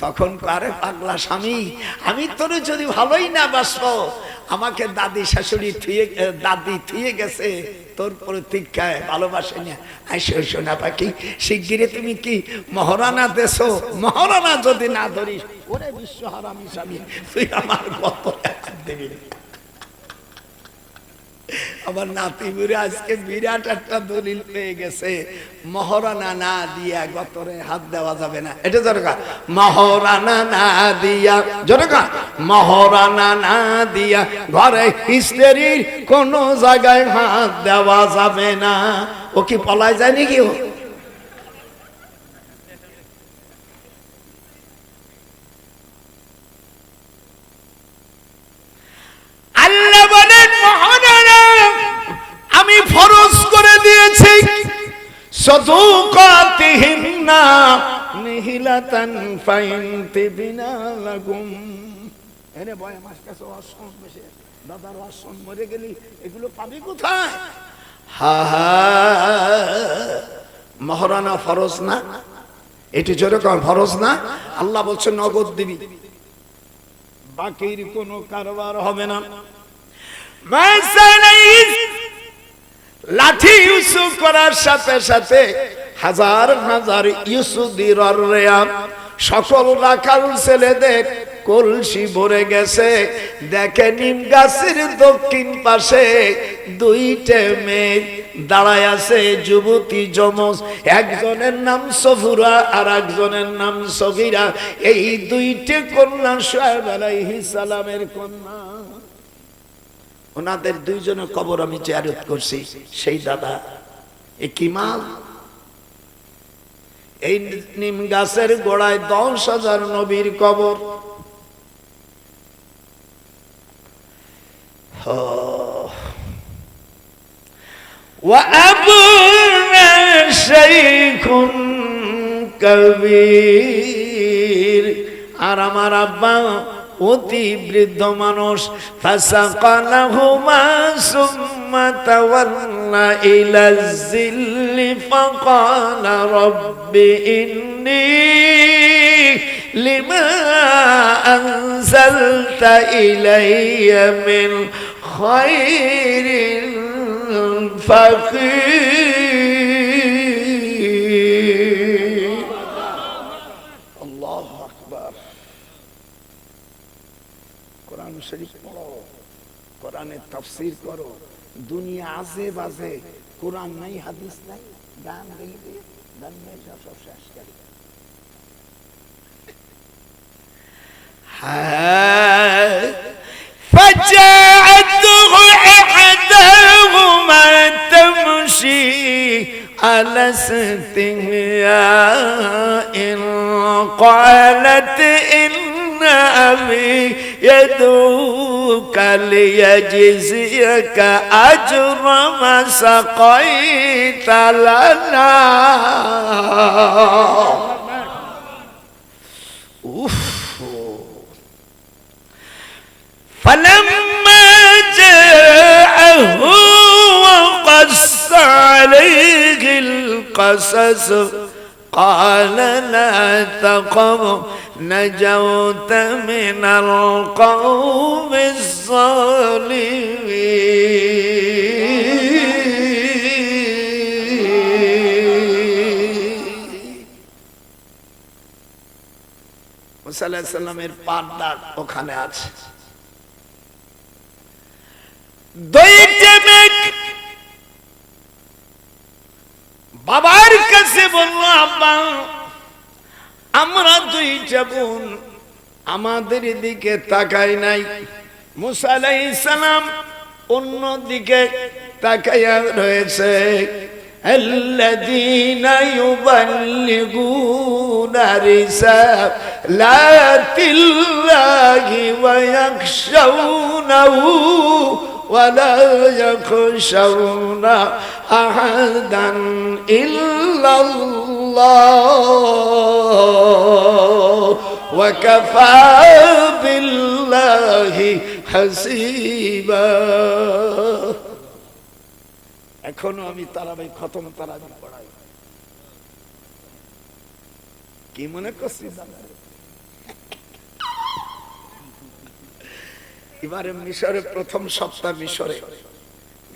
তখন আরে পাগলা স্বামী, আমি তোর যদি ভালোই না বাসবো, আমাকে দাদি শাশুড়ি দাদি থুয়ে গেছে, তোর প্রতীক্ষায় ভালোবাসে না। আইসো সোনা পাখি, শিগগিরে তুমি কি মহারানা দেছো? মহারানা যদি না ধরিস, ওরে বিশ্ব হারামি স্বামী, তুই আমার কত দিবি। আমার নাতি বুড়ে আজকে বিরাট একটা দলিল পেয়ে গেছে, মহারানা না দিয়া গতরে হাত দেওয়া যাবে না। এটা দরকার, মহারানা না দিয়া, জনকা মহারানা না দিয়া ঘরে স্ত্রীর কোন জায়গায় হাত দেওয়া যাবে না। ও কি পলায় যায় নাকি? ও আল্লাহ বলেন মহারানা আমি ফরজ করে দিয়েছি সাদুকাতিহিন্না নিহিলাতান ফাইনতিবিনা লাকুম। এনে বয় আমার কাছে অসন বেশি, দাদার অসন মরে গেলি এগুলো পাবি কোথায়? হা হা মহারানা ফরজ না, এটি যেরকম ফরজ না। আল্লাহ বলছেন নগদ দিবি, বাকির কোনো কারবার হবে না। লাঠি ইউসুফ করার সাথে সাথে হাজার হাজার ইউসুফির সকল রাখাল ছেলেদের কলসি ভরে গেছে। দেখে নিম গাছের দক্ষিণ পাশে দুইটা মেয়ে দাঁড়ায় আছে, যুবতী যমজ, একজনের নাম সফুরা আর একজনের নাম সগীরা। এই দুইটা কন্যা শুআয়ব আলাইহিস সালামের কন্যা। ওনাদের দুইজনের কবর আমি জিয়ারত করছি। সেই দাদা এ কি মাল, এই নিম গাছের গোড়ায় 10,000 নবীর কবর। وأبونا شيخ كبير, আর আমার আব্বা অতি বৃদ্ধ মানুষ। ফাসাকানাহুমা সুম্মা তাওয়াল্লা ইলা যিল্লি ফাকালা রাব্বি ইন্নী লিমা আনজালতা ইলাইয়া মিন খায়রিন ফাকির। আল্লাহু আকবার। কোরআন শরীফ পড়ো, কোরআনের তাফসীর করো। দুনিয়া আজে বাজে, কোরআন নাই হাদিস নাই, গান গাইবে, গান গাই সব শেষ করে। فجاءته إحداهما تمشي على استحياء قالت إن أبي يدعوك ليجزيك أجر ما سقيت لنا فلما جاءه وقص عليه القصص قال لا تخف نجوت من القوم الظالمين মুসা আলাইহিস সালামের পাড়দার ওখানে আছে দুইটা মেঘ বাবার কাছে বলল আব্বা আমরা দুইটা বোন আমাদের দিকে তাকাই নাই মুসা আলাইহিস সালাম অন্য দিকে তাকায়া রয়েছে আল্লাযীনা ইউবাল্লিগুনা রিসালাতিল্লাহি ওয়া ইয়াখশাউনাহু ولا يخشون أحدا إلا الله وكفى بالله حسيبا এখনো আমি তারাবি খতম তারাবি পড়াই কি মনে করছিস এবারে মিশরে প্রথম সপ্তাহ মিশরে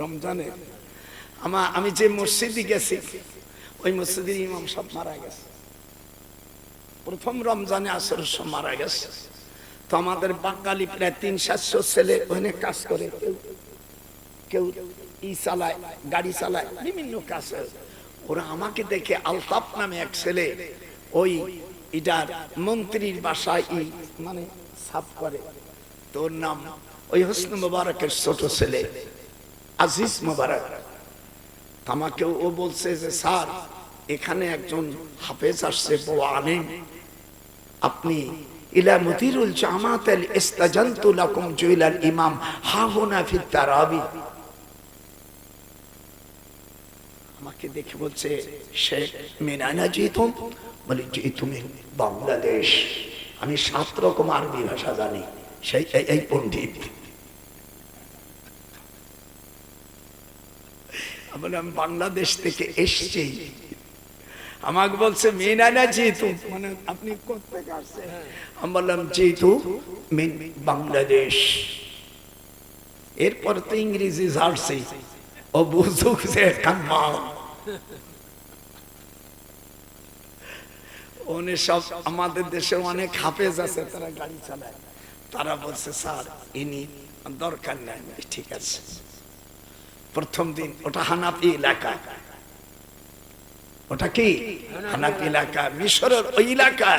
রমজানে আমি যে মসজিদে গেছি ওই মসজিদের ইমাম সাহেব মারা গেছে প্রথম রমজানে আসরের সময় মারা গেছে তো আমাদের বাঙালি প্রায় 300-700 ছেলে ওখানে কাজ করে কেউ ই চালায় গাড়ি চালায় বিভিন্ন কাজ ওরা আমাকে দেখে আলতাফ নামে এক ছেলে ওই ইটার মন্ত্রীর বাসায় মানে সাফ করে তোর নাম ওই হোসনে মোবারকের ছোট ছেলে আজিজ মোবারক আমাকে ও বলছে যে স্যার এখানে একজন হাফেজ আসছে বড় আলেম আপনি ইলা মুদিরুল জামাত আল ইস্তাজানতু লাকুম জুইলাল ইমাম হাহুনা ফিত তারাবি আমাকে দেখে বলছে শেখ মিনানা জিতুম বলি জি তুমি বাংলাদেশ আমি 7 রকম আরবি ভাষা জানি সেই এই পণ্ডিত আমি বাংলাদেশ থেকে এসেছি আমাকে বলছে মিনানা জিতু মানে আপনি কোথা থেকে আসছেন আমি বললাম জিতু বাংলাদেশ এরপর তো ইংরেজি ঝাড়ছে ও বুঝুক যে কাম্মা ওনে সব আমাদের দেশে অনেক হাফেজ আছে তারা গাড়ি চালায় তারা বলছে স্যার ইনি দরকার নাই ঠিক আছে প্রথম দিন ওটা হানাফি এলাকা ওটা কি হানাফি এলাকা মিশরের ওই এলাকা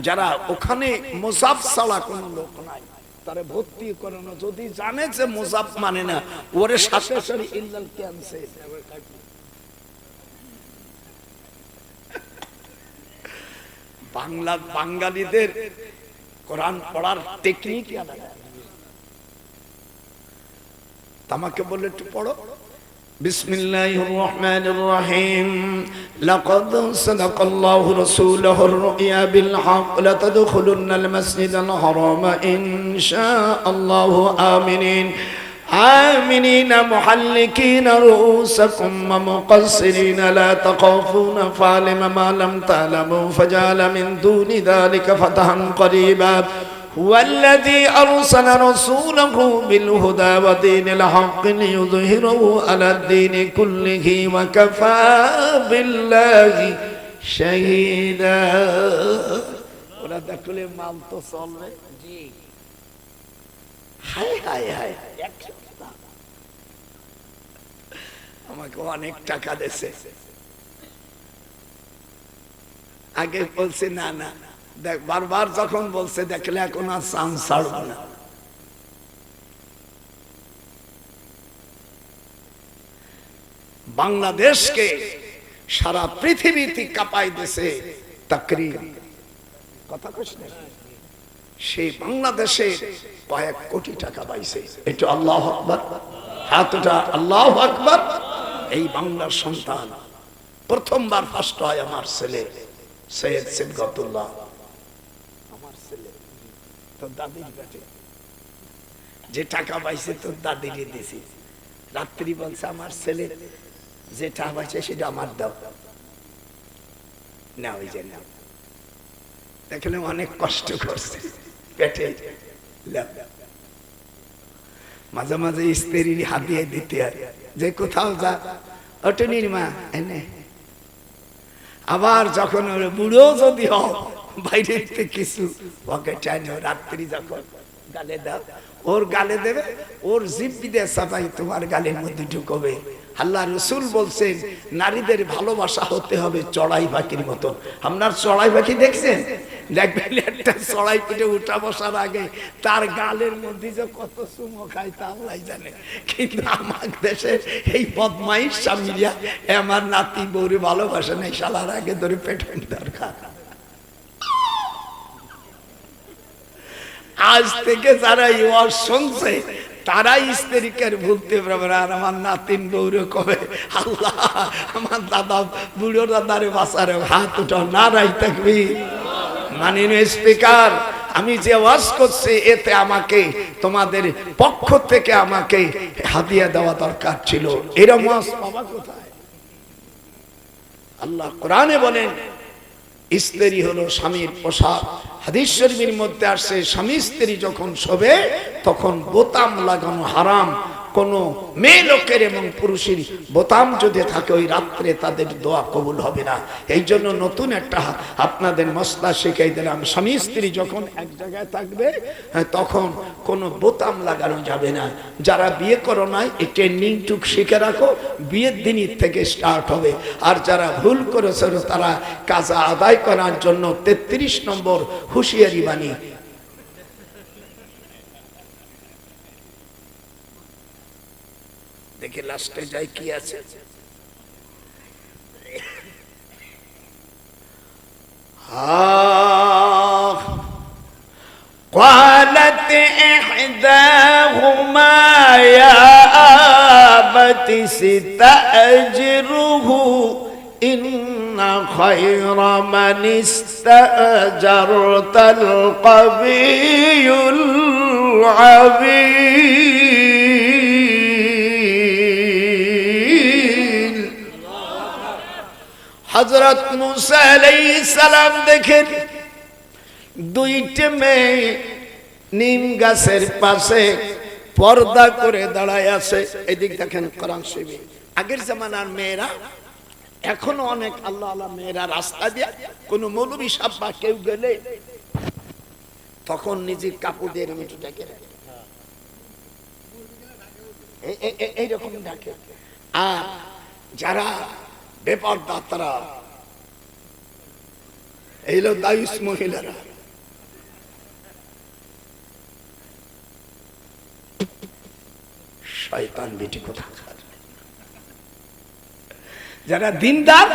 যারা ওখানে মুসাফ ছাড়া কোনো লোক নাই তারে ভর্তি করানো যদি জানে যে মুসাফ মানে না ওরে সাথে সাথে ইল্লাল ক্যান্সেল বাঙালিদের কোরআন পড়ার টেকনিক আলাদা তোমাকে বলে একটু পড়ো বিসমিল্লাহির রহমানির রহিম লাকাদ সাদাকাল্লাহু রাসূলুহুর রুয়া বিল হক লা তাদখুলুন্নাল মাসজিদাল হারাম ইনশাআল্লাহু আমিনিন آمنين محلقين رؤوسكم ومقصرين لا تخافون فعلم ما لم تعلموا فجعل من دون ذلك فتحا قريبا هو الذي أرسل رسوله بالهدى ودين الحق ليظهره على الدين كله وكفى بالله شهيدا ولا تقول ما تصل جي হায় হায় হায় আমাকে অনেক টাকা দিয়েছে আগে বলছে না না দেখ বারবার যখন বলছে দেখলে এখন আর চান্স ছাড়বো না বাংলাদেশকে সারা পৃথিবীতে কাঁপাই দিয়েছে তাকরীর কথা কইছ না, সেই বাংলাদেশে কয়েক কোটি টাকা পাইছে। একটু আল্লাহু আকবার, হাতটা আল্লাহু আকবার। এই বাংলার সন্তান প্রথমবার ফার্স্ট হয় আমার ছেলে সৈয়দ সিবগতুল্লাহ, আমার ছেলে। তোর দাদির কাছে যে টাকা পাইছে তোর দাদিরে দিছি। রাত্রি বলছে আমার ছেলে যে টাকা পাইছে সেটা আমার দাও না। ওই যে না, দেখলে অনেক কষ্ট করছে পেটে। মাঝে মাঝে স্ত্রীর হাত দিয়ে দিতে হয়, যে কোথাও যা অটনির মা এনে। আবার যখন বুড়ো যদি হোক বাইরের থেকে কিছু ওকে চাই না, রাত্রি যখন গালে দাও, ওর গালে দেবে, ওর জিব্বি দিয়ে সাফাই তোমার গালের মধ্যে ঢুকবে। আল্লাহ রসুল বলছেন নারীদের ভালোবাসা হতে হবে চড়াই পাখির মতন। আপনার চড়াই পাখি দেখছেন? দেখবেন একটা চড়াই পেটে উঠা বসার আগে তার গালের মধ্যে যে কত চুমো খায় তা আল্লাহ জানে। কিন্তু আমার দেশে এই বদমাইশ স্বামীরা আমার নাতি বউরে ভালোবাসে নাই, শালার আগে ধরে পেটের দরকার। আজ থেকে যারা এই ওয়াজ শুনছে তারাই স্ত্রীকে ভুলতে পারবে না। আর আমার নাতিন বউরে কবে আল্লাহ আমার দাদা বুড়ো দাদারে বাঁচারে, হাত উঠাও, নারাই তাকবীর। মাননীয় স্পিকার, আমি যে ওয়াজ করছি এতে আমাকে তোমাদের পক্ষ থেকে আমাকে হাদিয়া দেওয়া দরকার ছিল। এরকম ওয়াজ পাবা কোথায়? আল্লাহ কোরআনে বলেন স্ত্রী হলো স্বামীর পোশাক। হাদিস শরীফের মধ্যে আসছে স্বামী স্ত্রী যখন শোবে তখন বোতাম লাগানো হারাম। কোন মেয়ে লোকের এবং পুরুষের বোতাম যদি থাকে ওই রাত্রে তাদের দোয়া কবুল হবে না। এই জন্য নতুন একটা আপনাদের মসলা শিখাই দিলাম, স্বামী স্ত্রী যখন এক জায়গায় থাকবে তখন কোনো বোতাম লাগানো যাবে না। যারা বিয়ে করো নাই এই ট্রেনিং টুক শিখে রাখো, বিয়ের দিনই থেকে স্টার্ট হবে। আর যারা ভুল করেছিল তারা কাজা আদায় করার জন্য 33 নম্বর হুঁশিয়ারি বাণী। দেখে লাস্টে যাই কি আছে। قالت إحداهما يا أبت استأجره إن خير من استأجرت القوي العميد। হযরত মুসা আলাইহিস সালাম দেখেন দুইটা মেয়ে নিম গাছের পাশে পর্দা করে দাঁড়ায় আছে। এদিক দেখেন কোরআন শরীফে আগের জামানার মেয়েরা, এখনো অনেক আল্লাহ আল্লাহ মেয়েরা রাস্তা দিয়ে কোন মৌলবী সাহেব বা কেউ গেলে তখন নিজের কাপড় দিয়ে মিটু ডাকে, এইরকম ডাকে। আর যারা বেপরদা তারা এইলো দায়ুস মহিলারা, শয়তান বেটি কোথাকার। যারা দিনদার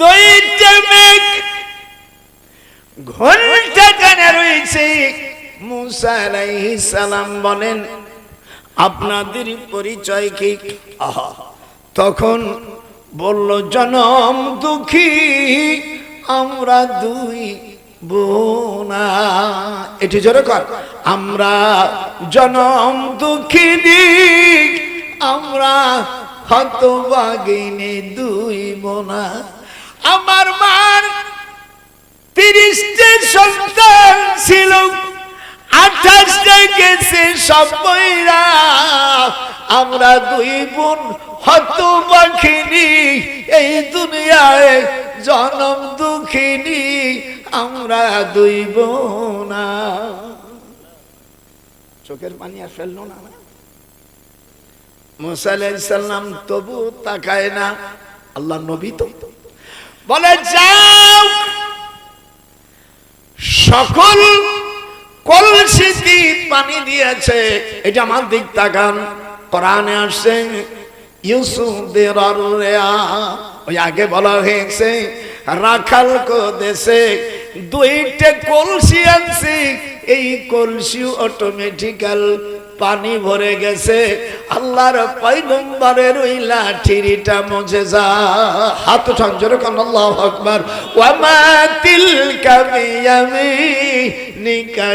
দুইটা মেঘ ঘন্টা কানে রয়েছে। মুসা আলাইহিস সালাম বলেন আপনাদের পরিচয় কি? আহা, তখন বলল জনম দুঃখী আমরা দুই বোনা। এটি জোরে কর, আমরা জনম দুঃখিনী আমরা হতভাগিনী দুই বোনা। আমার মার 30টি সন্তান ছিল, 28টা গেছে সব বইরা। আমরা দুই বোন হতভাগিনী এই দুনিয়ায় জনম দুঃখিনী আমরা দুই বোনা। চোখের পানি আর ফেললো না। মুসা আলাইহিস সালাম তবু তাকায় না। আল্লাহ নবী তো বলে যাও সকল কলসিতে পানি দিয়েছে, এটা আমার দিক তাকান। কোরআনে আসছে ইউসুফ দেরার রিয়া, ওই আগে বলা হয়েছে রাখাল কো দেশে দুইটা কলসি আনছি, এই কলসি অটোমেটিক্যাল পানি ভরে গেছে। আল্লাহর পয়গম্বরের ওই লাঠিটা মুজিজা। হাত উঠান জোরে কোন আল্লাহু আকবার। ওয়া মা তিলকা বিয়ামিনিকা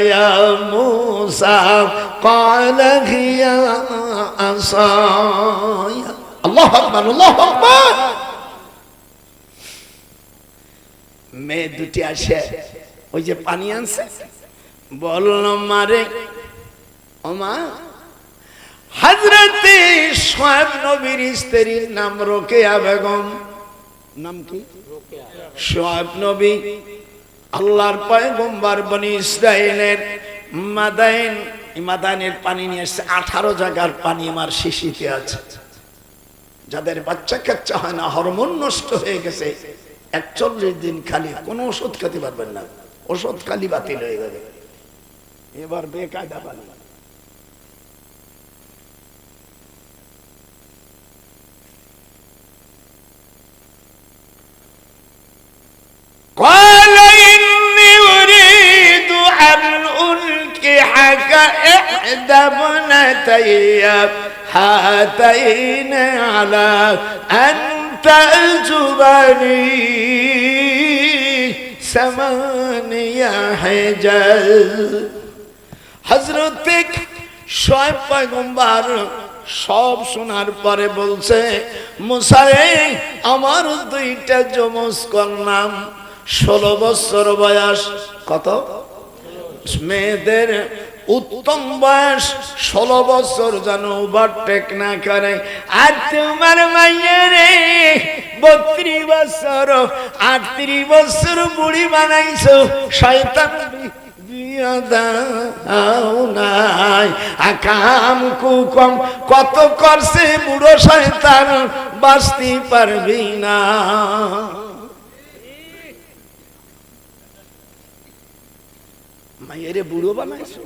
ইয়া মূসা ক্বালা হিয়া আসায়া। আল্লাহু আকবার, আল্লাহু আকবার। মেয়ে দুটি আসে, ওই যে পানি আনছে, বলল মারে ওমা, হযরতে শুআয়ব নবীর স্ত্রীর নাম রোকেয়া বেগম। নাম কি? শুআয়ব নবী আল্লাহর পয়গম্বর বনি ইসরাইলের মাদাইনের পানি নিয়ে এসেছে। 18 জায়গার পানি আমার শিশিতে আছে। যাদের বাচ্চা কাচ্চা হয় না, হরমোন নষ্ট হয়ে গেছে, 41 দিন খালি কোনো ওষুধ খেতে পারবেন না, ওষুধ খালি বাতিল হয়ে যাবে। এবার বেকায়দা পানি। قال إني أريد أن أنكحك إحدى ابنتي هاتين على أن تعجبني 8 حجج। হযরত শুআয়ব পয়গম্বর সব শোনার পরে বলছে, মুসা রে, আমার দুইটা যমজ কন্যা, 16 বছর বয়স। কত? মেয়েদের উত্তম বয়স 16 বছর, যেন ওভারটেক না করে। আর তোমার মায়ের 32 বছর, 38 বছর বুড়ি বানাইছো। শয়তান বিয়া দাও নাই, আকাম কুকম কত করছে বুড়ো শয়তান, বাঁচতে পারবি না। মায়েরে বুড়ো বানাইছো,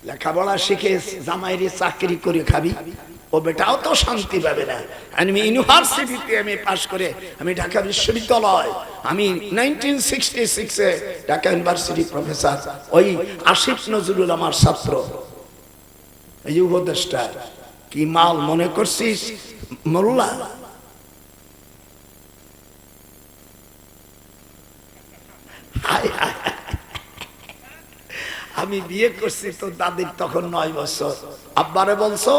লেখাপড়া শিখে জামাইরে চাকরি করে খাবি, ও বেটাও তো শান্তি পাবে না। আমি ইউনিভার্সিটিতে আমি পাশ করে, আমি ঢাকা বিশ্ববিদ্যালয়, আমি 1966-এ ঢাকা ইউনিভার্সিটি প্রফেসর। ওই আসিফ নজরুল আমার ছাত্র, এই উপদেষ্টা। কি মাল মনে করছিস মোল্লা? আমি বিয়ে করছি তো দাদির তখন 9 বছর। আব্বারে বলছো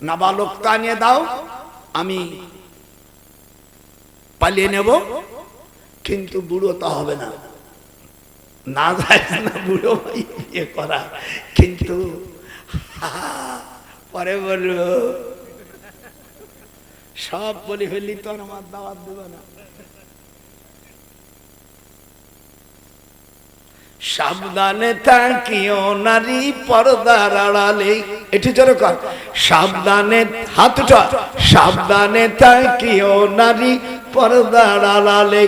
নাবালকটা নিয়ে দাও, আমি পালিয়ে নেব, কিন্তু বুড়ো তো হবে না, না যায় না বুড়ো বিয়ে করা। কিন্তু পরে বললো সব বলি ফেললি তো আমার দাওয়াত দেবে না। সাবধানে থাকিও নারী পর্দার আড়ালে। এটি জোরে কর, সাবধানে। হাত উঠা। সাবধানে থাকিও নারী পর্দার আড়ালে,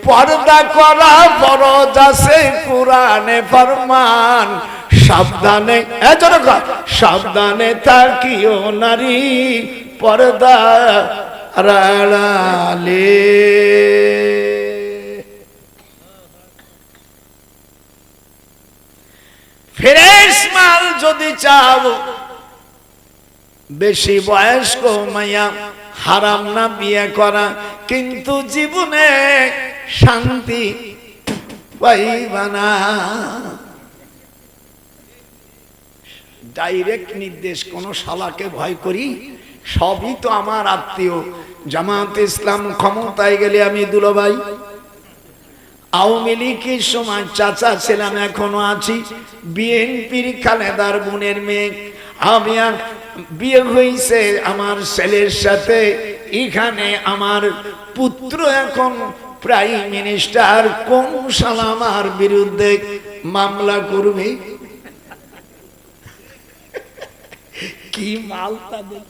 পর্দা করা ফরজ আছে কুরআনে ফরমান। সাবধানে, জোরে কর, সাবধানে থাকিও নারী পর্দার আড়ালে। ফ্রেশ মাল যদি চাও, বেশি বয়স্ক মাইয়া হারাম না বিয়ে করা, কিন্তু জীবনে শান্তি পাইবা না। ডাইরেক্ট নির্দেশ, কোন শালাকে ভয় করি? সবই তো আমার আত্মীয়। জামায়াতে ইসলাম ক্ষমতায় গেলে আমি দুলাভাই, আওয়ামী লীগের সময় চাচা ছিলাম, এখনো আছি। বিএনপির খালেদার বোনের মেয়ে, আমি বিয়ে হয়েছে আমার ছেলের সাথে। এখানে আমার পুত্র এখন প্রাইম মিনিস্টার, কোন শালা আমার বিরুদ্ধে মামলা করবে? কি মাল তাদের!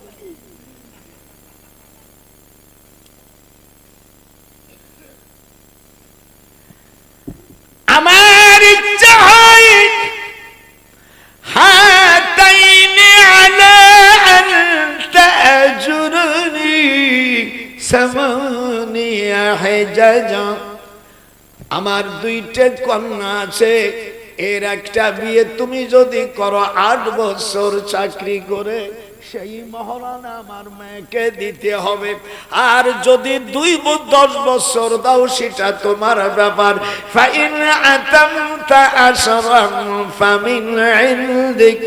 আমার ইচ্ছা হয় হাতাইনি আলা আন তাজুরনি 8 হেজাজা, আমার দুইটা কন্যা আছে, এর একটা বিয়ে তুমি যদি করো 8 বছর চাকরি করে সেই মহারানা আমার মেয়েকে দিতে হবে, আর যদি 10 বছর দাও সেটা তোমার ব্যাপার। ফাইন আতামতা আশরান ফামিন ইনদিক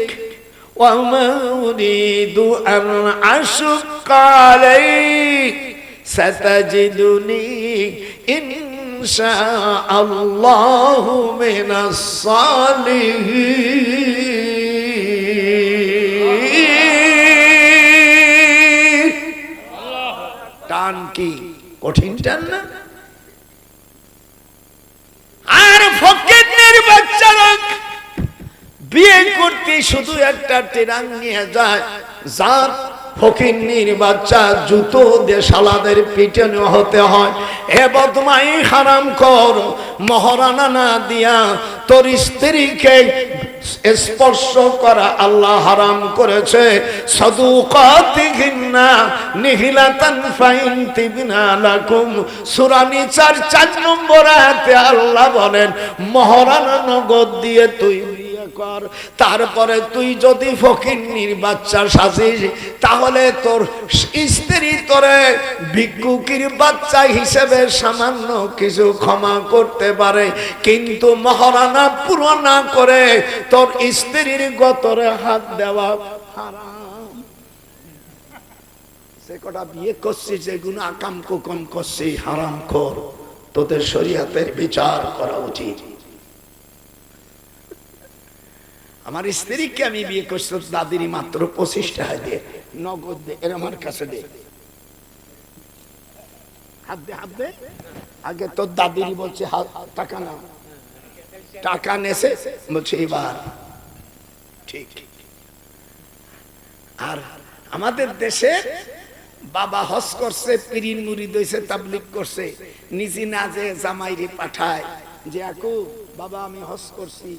ওয়া মা উরিদু আন আশুক্কা আলাইক সাতাজিদুনি ইনশাআল্লাহু মিনাস সালিহিন। টান কি কঠিন টান না? আর ফকিরের বাচ্চারা বিয়ে করতে শুধু একটা টেরাং নিয়ে যায়, যার ফকিন্নির বাচ্চা জুতো দিয়ে শালাদের পিটানো হতে হয়। এ বদমাই হারাম কর, মহারানা না দিয়া তোর স্ত্রীকে স্পর্শ করা আল্লাহ হারাম করেছে। সাদুকাতিহিন্না নিহিলাতান ফাইন তিবনা লাকুম, সূরা নিসার 4 নম্বর আয়াতে আল্লাহ বলেন মহারানা নগদ দিয়ে তুই কর, তারপরে তুই যদি ফকিন্নির বাচ্চা সাজিস তাহলে তোর স্ত্রী তোরে ভিক্ষুকের বাচ্চা হিসেবে সামান্য কিছু ক্ষমা করতে পারে, কিন্তু মহারানা পুরো না করে তোর স্ত্রীর গতরে হাত দেওয়া হারাম। সে কটা বিয়ে করছিস, যেগুলো আকাম কুকম করছিস হারাম খোর, তোদের শরীয়তের বিচার করা উচিত। আমার স্ত্রীকে আমি বিয়ে করছি দাদির মাত্র 25 টাকা দিয়ে নগদ দে, এর আমার কাছে দে, হাত দে হাত দে। আগে তোর দাদিরই বলছে টাকা না, টাকা নেছে বলছে এবার ঠিক। আর আমাদের দেশে বাবা হজ করছে, পীরিন মুরিদ হইছে, তাবলীগ করছে, নিজে না যে জামাইরে পাঠায় যে আকু বাবা আমি হজ করছি,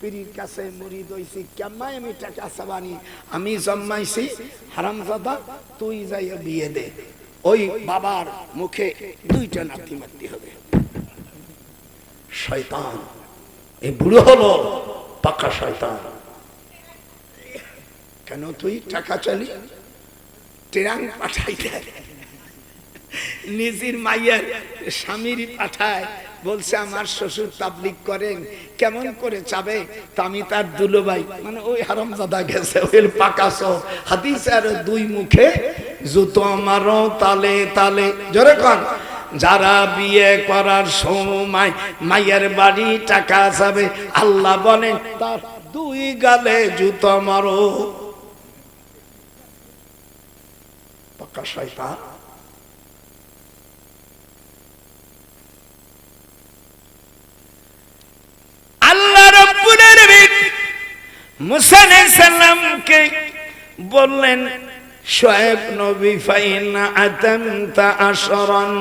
পীরির কাছে মুরিদ হইছি, কেমন আমি টাকা চাবানি, আমি জন্মাইছি, হারামজাদা তুই যাই বিয়ে দে। ওই বাবার মুখে 2টা নাতি মারতে হবে। শয়তান, এই বুড়ো হলো পাকা শয়তান। কেন তুই টাকা চালি ট্রেন পাঠাই দেয়, নিজের মাইয়ার স্বামীর পাঠায়, বলছে আমার শ্বশুর তাবলীগ করেন, কেমন করে চাবে, তা আমি তার দুলোভাই, মানে ওই হারামজাদা গেছে ওই পাকা সহ। হাদিসে আর 2 মুখে জুতো আমারও তালে তালে। জোরে কর, যারা বিয়ে করার সময় মায়ের বাড়ি টাকা যাবে আল্লাহ বলেন তার 2 গালে জুতো মারো। পাকা শয়তান। আল্লাহ রাব্বুল আলামিন মুসা আলাইহিস সালামকে বললেন শুআয়ব নবী ফাইন আতামতা আশরান,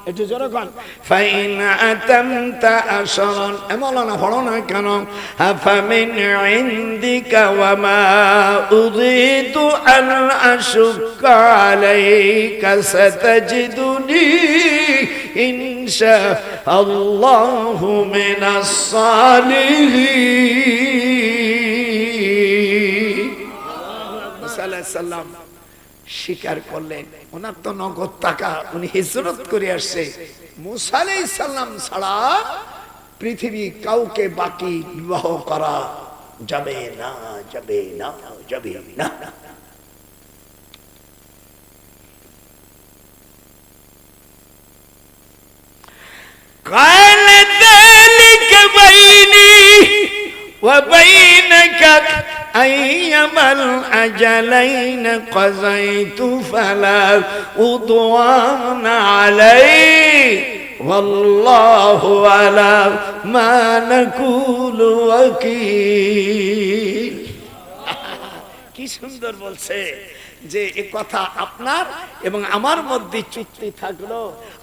একটু জোরে বল, ফাইন আতামতা আশরান, এমননা পড়ো না কেন, আফামিন ইনদিকা ওয়া মা উরিদু আন আশুক্কা আলাইকা সাতাজিদুনি ইনশাআল্লাহু মিনাস সালিহিন। মুসা আলাইহিস সালাম স্বীকার করলেন, ওনার তো নগদ টাকা, উনি হিজরত করে আসছে, মুসা আলাইহিস সালাম ছাড়া পৃথিবী কাউকে বাকি বিবাহ করা যাবে না, যাবে না, যাবে না। قال ذلك بيني وبينك أيما الأجلين قضيت فلا عدوان علي والله على ما نقول وكيل। কি সুন্দর বলছে যে এই কথা আপনার এবং আমার মধ্যে চুক্তি থাকলো,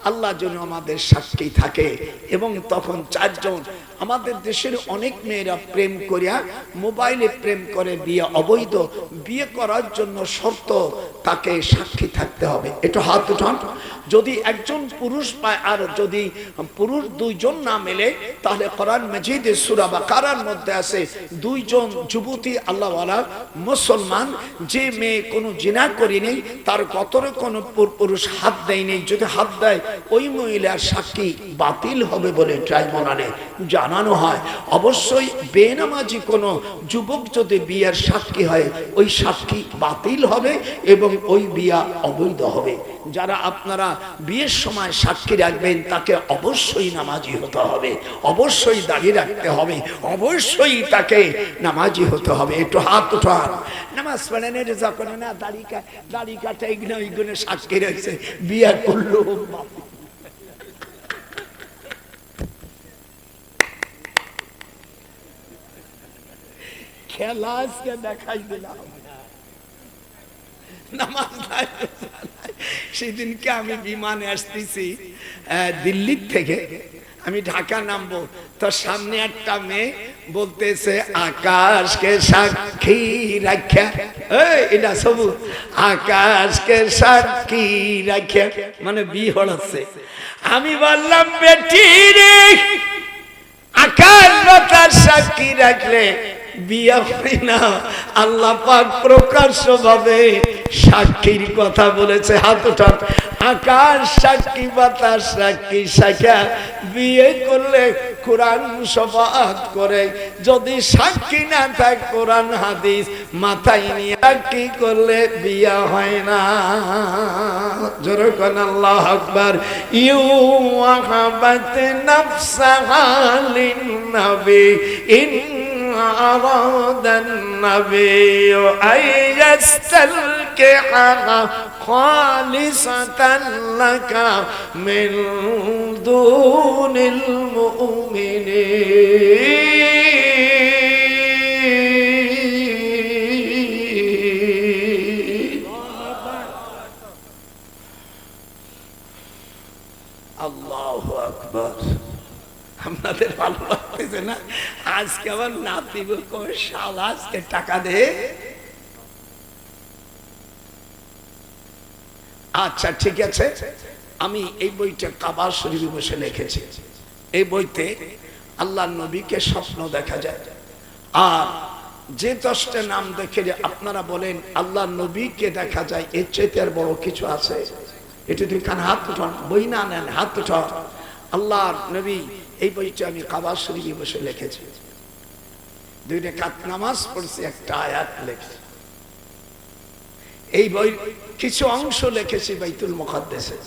আল্লাহ যেন আমাদের সাক্ষী থাকে। এবং তখন 4 জন আমাদের দেশের অনেক মেয়েরা প্রেম করিয়া মোবাইলে প্রেম করে, বিয়ে অবৈধ। বিয়ে করার জন্য শর্ত তাকে সাক্ষী থাকতে হবে। এটা হাত উঠান। যদি একজন পুরুষ পায় আর যদি পুরুষ দুইজন না মেলে, তাহলে কোরআন মাজিদে সূরা বাকারার মধ্যে আছে দুইজন যুবতী আল্লাহওয়ালা মুসলমান, যে মেয়ে কোনো জিনা করেনি, তার কতরে কোনো পুরুষ হাত দেয়নি, যদি হাত দেয় ওই মহিলার সাক্ষী বাতিল হবে বলে ট্রাইব্যুনালে জানানো হয়। অবশ্যই বেনামাজি কোনো যুবক যদি বিয়ের সাক্ষী হয়, ওই সাক্ষী বাতিল হবে এবং ওই বিয়া অবৈধ হবে। যারা আপনারা বিয়ের সময় সাক্ষী রাখবেন, তাকে অবশ্যই নামাজি হতে হবে, অবশ্যই দাঁড়িয়ে রাখতে হবে, অবশ্যই তাকে নামাজি হতে হবে। একটু হাত উঠান। নামাজ পড়েন, রেজা করে না, দাড়ি কাটা এইগুলো সাক্ষী রাখছে, বিয়ে করলো। খেলা আজকে দেখাই দিলাম। নামাজ নাই, সেদিনকে আমি বিমানে আসতেছি দিল্লির থেকে, আমি ঢাকা নামবো, তো সামনে একটা মেয়ে বলতেছে আকাশকে সাক্ষী রাখা, এটা সবুজ, আকাশকে সাক্ষী রাখা, মানে বিয়ে হচ্ছে। আমি বললাম বেটি রে, আকাশ বাতাস সাক্ষী রাখলে বিয়ে হয় না। আল্লাহ পাক প্রকাশ্যভাবে সাক্ষীর কথা বলেছে। হাত উঠান। আকাশ সাক্ষী, বাতাস সাক্ষী, সাক্ষা বিয়ে করলে কোরআন শফাআত করে। যদি সাক্ষী না থাকে, কোরআন হাদিস মাথায় নিয়ে সাক্ষী করলে বিয়ে হয় না। জোরে কোন আল্লাহু আকবার। ইউহাবাত নাফসাহা লিন-নবী ইন أراد النبي أن يستنكحها خالصة لك من دون المؤمنين. الله أكبر. আপনাদের ভালো লাগতেছে না? আজকে আবার নাতি বলবে শালা আজকে টাকা দে। আচ্ছা ঠিক আছে, আমি এই বইটা কাবা শরীফে বসে লিখেছি। এই বইতে আল্লাহর নবীকে স্বপ্ন দেখা যায়, আর যে 10টা নাম দেখে আপনারা বলেন আল্লাহর নবীকে দেখা যায়, এর চাইতে আর বড় কিছু আছে? এটা তুই কান হাত উঠান, বই না নেন, হাত উঠান। আল্লাহর নবী, এই বইটা আমি কাবা শরীফে বসে লিখেছি। 2 রাকাত নামাজ পড়ছি, একটা আয়াত লিখেছি। এই বই কিছু অংশ লিখেছি বাইতুল মুকাদ্দাসে।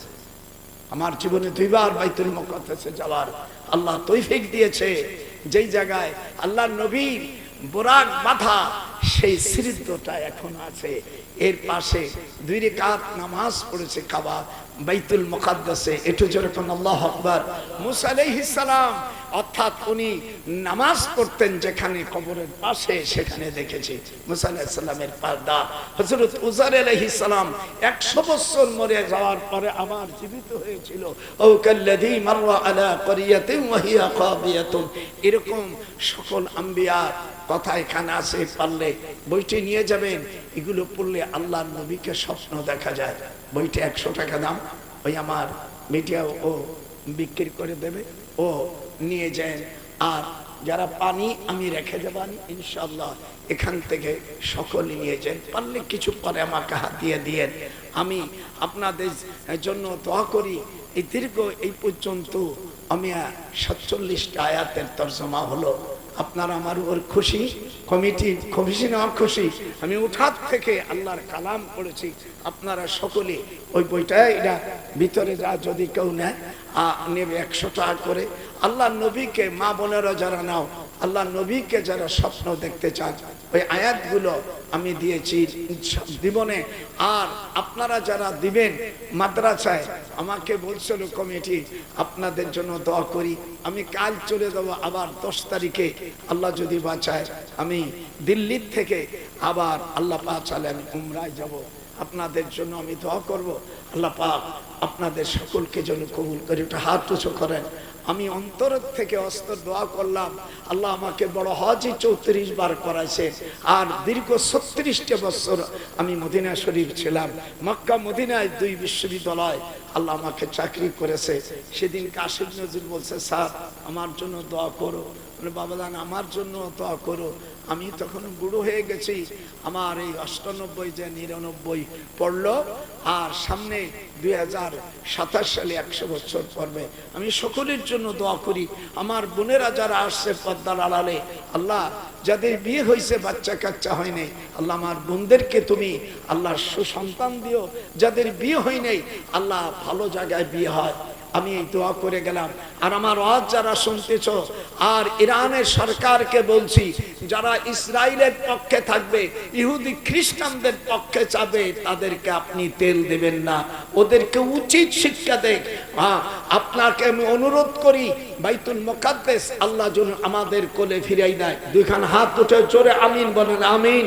আমার জীবনে 2 বার বাইতুল মুকাদ্দাসে যাওয়ার আল্লাহ তৌফিক দিয়েছে। যেই জায়গায় আল্লাহর নবীর বোরাক বাঁধা, সেই স্মৃতিটা এখন আছে। এর পাশে 2 রাকাত নামাজ পড়েছে কাবা বাইতুল মুকাদ্দাসে। একটু জোরে কোন আল্লাহু আকবার। মুসা আলাইহিস সালাম, অর্থাৎ উনি নামাজ পড়তেন যেখানে কবরের পাশে, সেখানে দেখেছি মুসা আলাইহিস সালামের পর্দা। হযরত উযার আলাইহিস সালাম 100 বছর মরে যাওয়ার পরে আবার জীবিত হয়েছিল। ও কাল্লাযী মাররা আলা ক্বরিয়াতিন ওয়া হিয়া খাবিয়াতুন। এরকম সকল আম্বিয়া কথা এখানে আছে, পারলে বইটি নিয়ে যাবেন। এগুলো পড়লে আল্লাহর নবীকে স্বপ্ন দেখা যায়। বইটা 100 টাকা দাম, ওই আমার মিডিয়া ও বিক্রি করে দেবে, ও নিয়ে যায়। আর যারা পানি আমি রেখে দেবানি ইনশাআল্লাহ, এখান থেকে সকলে নিয়ে যান। পারলে কিছু পরে আমাকে হাতিয়ে দিয়েন। আমি আপনাদের জন্য দোয়া করি। এই দীর্ঘ এই পর্যন্ত আমি 47টা আয়াতের তরজমা হলো। আপনারা আমার উপর খুশি, কমিটি খুশি না খুশি? আমি উঠাত থেকে আল্লাহর কালাম পড়েছি। আপনারা সকলে ওই বইটা এটা ভিতরে যা যদি কেউ নেয় নেবে 100 টাকা করে। আল্লাহর নবীকে, মা বোনেরা যারা নাও, আল্লাহর নবীকে যারা স্বপ্ন দেখতে চান, ওই আয়াতগুলো আমি দিয়েছি জীবনে। আর আপনারা যারা দিবেন মাদ্রাসায়, আমাকে বলছিল কমিটি আপনাদের জন্য দোয়া করি। আমি কাল চলে যাব, আবার 10 তারিখে আল্লাহ যদি বাঁচায় আমি দিল্লির থেকে আবার আল্লাহ পাক চাইলে আমি উমরায় যাব। আপনাদের জন্য আমি দোয়া করব। আল্লাহ পাক আপনাদের সকলকে যেন কবুল করে। একটু হাত উঁচু করেন। আমি অন্তর থেকে অস্তর দোয়া করলাম, আল্লাহ আমাকে বড় হজই 34 বার করাইছে। আর দীর্ঘ 36টা বছর আমি মদিনা শরীফ ছিলাম। মক্কা মদিনায় 2 বিশ্ববিদ্যালয় আল্লাহ আমাকে চাকরি করেছে। সেদিন কাশিম নজরুল বলছে, স্যার আমার জন্য দোয়া করো। বাবাদান আমার জন্য দোয়া করো। আমি তখন বুড়ো হয়ে গেছি, আমার এই 98 যে 99 পড়লো, আর সামনে 2027 সালে 100 বছর পড়বে। আমি সকলের জন্য দোয়া করি। আমার বোনেরা যারা আসছে পর্দার আড়ালে, আল্লাহ যাদের বিয়ে হয়েছে বাচ্চা কাচ্চা হয়নি, আল্লাহ আমার বোনদেরকে তুমি আল্লাহ সুসন্তান দিও। যাদের বিয়ে হয় নাই, আল্লাহ ভালো জায়গায় বিয়ে হয়। আমি এই দোয়া করে গেলাম। আর আমার ওয়াজ যারা শুনতেছ, আর ইরানের সরকারকে বলছি, যারা ইসরায়েলের পক্ষে থাকবে, ইহুদি খ্রিস্টানদের পক্ষে যাবে, তাদেরকে আপনি তেল দেবেন না, ওদেরকে উচিত শিক্ষা দেন। আপনাকে আমি অনুরোধ করি, বাইতুল মুকাদ্দাস আল্লাহ যেন আমাদের কোলে ফিরাই দেয়। দুইখান হাত উঠে জোরে আমিন বলেন, আমিন।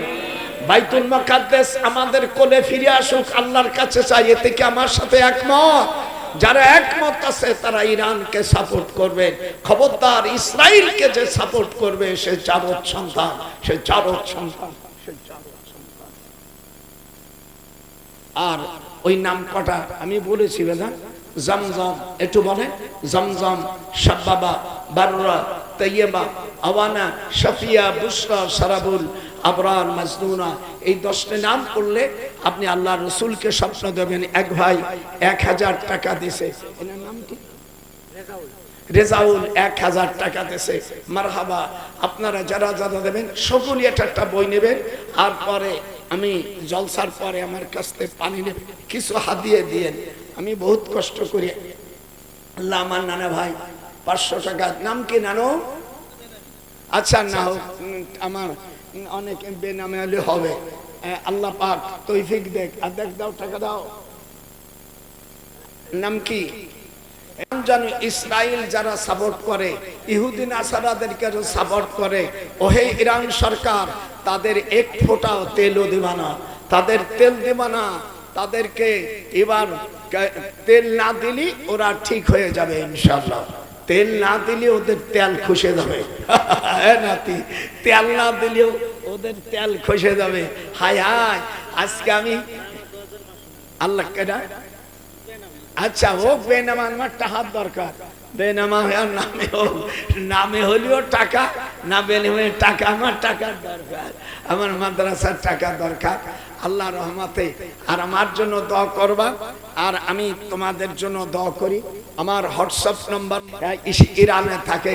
বাইতুল মুকাদ্দাস আমাদের কোলে ফিরে আসুক, আল্লাহর কাছে চাই। এতে কি আমার সাথে একমত? যারা একমত আছে তারা ইরানকে সাপোর্ট করবে। খবরদার, ইসরায়েলকে যে সাপোর্ট করবে সে জারদ সন্তান, সে জারদ সন্তান, সে জারদ সন্তান। আর ওই নাম কটা আমি বলেছি বেদা, জমজম, একটু বলেন, জমজম, শাবাবা, বাররা, তাইয়্যিবা, আওয়ানা, শাফিয়া, বুশরা, সারাবুল, আবরার, মাজনুনা, এই 10টা নাম করলে আপনি আল্লাহ রসুলকে স্বপ্ন দেবেন। এক ভাই 1000 টাকা দিছে, এনার নাম কি? রেজাউল 1000 টাকা দিছে। মারহাবা। আপনারা যারা যারা দেবেন সকলেই একটা বই নেবেন। আর পরে আমি জলসার পরে আমার কাছ থেকে পানি নেবেন, কিছু হাদিয়ে দিয়েন। আমি বহুত কষ্ট করি। আল্লাহ আমার নানা ভাই 500 টাকা। নাম কি নানো? আচ্ছা, না হোক, আমার অনেক বেনামে হলে হবে। আল্লাহ পাক তৌফিক দেখ। আর দেখ, দাও, টাকা দাও। নাম কি? জানো, ইসরায়েল যারা সাপোর্ট করে, ইহুদি নাসারাদেরকে সাপোর্ট করে, ওহে ইরান সরকার, তাদের এক ফোঁটাও তেলও দিবা না, তাদের তেল দিবা না। তাদেরকে এবার তেল না দিলি ওরা ঠিক হয়ে যাবে ইনশাআল্লাহ। তেল না দিলে ওদের তেল খসে যাবে। নাতি, তেল না দিলেও ওদের তেল খসে যাবে। হায় হায়, আজকে আমি আল্লাহ কেডা, আচ্ছা হোক, বেনামা আমার টাকার দরকার। বেনামা নামে হোক, নামে হলেও টাকা, না বেনামে টাকা, আমার টাকার দরকার, আমার মাদ্রাসার টাকা দরকার। আল্লাহ রহমতে। আর আমার জন্য দোয়া করবা, আর আমি তোমাদের জন্য দোয়া করি। আমার হোয়াটসঅ্যাপ নম্বর ইরানে থাকে,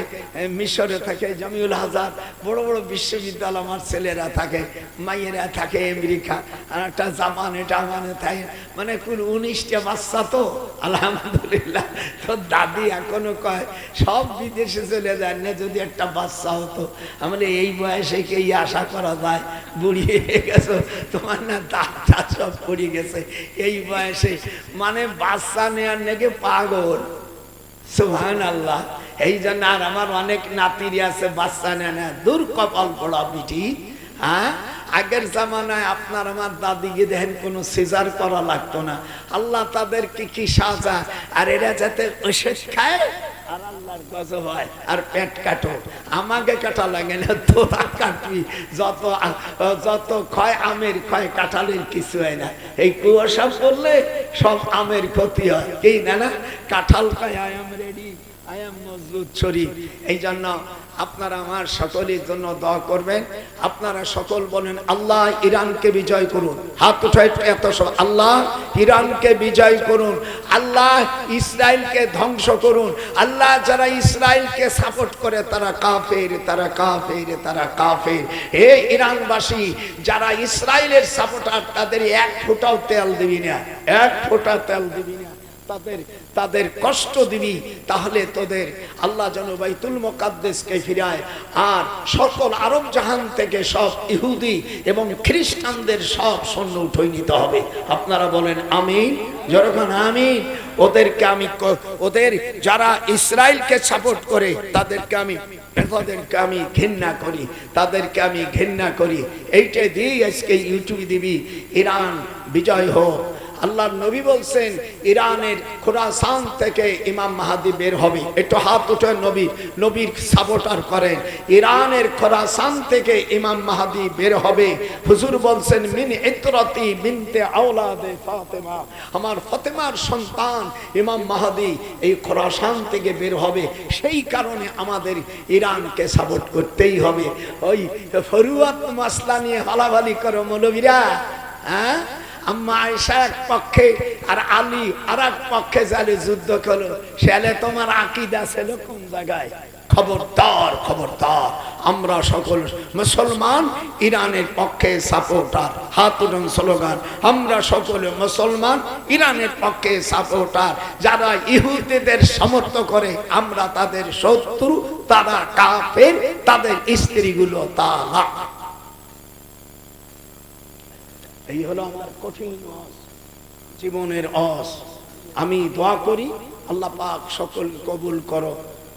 মিশরে থাকে, জামিউল হাজার, বড় বড় বিশ্ববিদ্যালয় আমার ছেলেরা থাকে, মাইয়েরা থাকে আমেরিকা। আর একটা জামানে টামানে থাকে, মানে কোন 19টা বাচ্চা তো আলহামদুলিল্লাহ। তো দাদি এখনো কয় সব বিদেশে চলে যায় না, যদি একটা বাচ্চা হতো। আমাদের এই বয়সে কি আশা করা যায়? বুড়ি হয়ে গেছো তোমার, না দাঁত সব পড়ে গেছে এই বয়সে, মানে বাচ্চা নেওয়ার নাকি পাগল। সুবহানাল্লাহ। এই জন্য আর আমার অনেক নাতিরি আছে বাচ্চা নেয় না, দূর কপাল পড়া বিটি। হ্যাঁ, আগের জামানায় আপনার আমার দাদিকে দেখেন কোনো সিজার করা লাগতো না। আল্লাহ তাদেরকে কি সাজা, আর এরা যাতে ওষুধ খায় আর আল্লাহর গজব হয় আর পেট কাটো। আমাকে কাটা লাগে না, তোরা কাটবি। যত যত ক্ষয় আমের ক্ষয়, কাঁঠালের কিছু হয় না। এই কুয়াশা পড়লে সব আমের ক্ষতি হয়, কি না? না, কাঁঠাল খায় I am ready, I am মজবুত শরীর। এই জন্য আপনারা আমার সকলের জন্য দোয়া করবেন। আপনারা সকল বলেন, আল্লাহ ইরানকে বিজয় করুন। হাত উঠায় এত সব, আল্লাহ ইরানকে বিজয় করুন, আল্লাহ ইসরায়েলকে ধ্বংস করুন। আল্লাহ যারা ইসরায়েলকে সাপোর্ট করে তারা কাফের, তারা কাফের, তারা কাফের। হে ইরানবাসী, যারা ইসরায়েলের সাপোর্টার, তাদের এক ফোঁটাও তেল দিবি না, এক ফোঁটা তেল দিবি না। তাদের কষ্ট দিবি, তাহলে তোদের আল্লাহ যেন বাইতুল মুকাদ্দাসকে ফিরায়। আর সকল আরব জাহান থেকে সব ইহুদি এবং খ্রিস্টানদের সব সৈন্য উঠিয়ে নিতে হবে। আপনারা বলেন আমিন, যখন আমিন। ওদেরকে আমি, ওদের যারা ইসরায়েলকে সাপোর্ট করে তাদেরকে আমি ঘৃণা করি, তাদেরকে আমি ঘৃণা করি। এইটা দিয়েই আজকে ইউটিউবে দিবি, ইরান বিজয় হোক। আল্লাহর নবী বলছেন ইরানের খোরাসান থেকে ইমাম মাহদী বের হবে। একটু হাত উঠে নবীর সাপোর্টার করেন। ইরানের খোরাসান থেকে ইমাম মাহদী বের হবে। হুজুর বলছেন মিন ইতরাতি বিনতে আওলাদে ফাতেমা, আমার ফাতেমার সন্তান ইমাম মাহদী এই খোরাসান থেকে বের হবে। সেই কারণে আমাদের ইরানকে সাপোর্ট করতেই হবে। ওই ফরুয়াত মাসলা নিয়ে হালাহালি করো মৌলবীরা, হ্যাঁ? আম্মা আয়েশা এক পক্ষে আর আলী আর এক পক্ষে যারে যুদ্ধ করলো, সেলে তোমার আকীদা ছিল কোন জায়গায়? খবরদার খবরদার, আমরা সকল মুসলমান ইরানের পক্ষে সাপোর্টার। হাত উঠান স্লোগান, আমরা সকল মুসলমান ইরানের পক্ষে সাপোর্টার। যারা ইহুদিদের সমর্থন করে আমরা তাদের শত্রু, তারা কাফের, তাদের স্ত্রীগুলো তালাক। এই হলো আমার কঠিন জীবনের অস। আমি দোয়া করি আল্লাহ পাক সকল কবুল করো।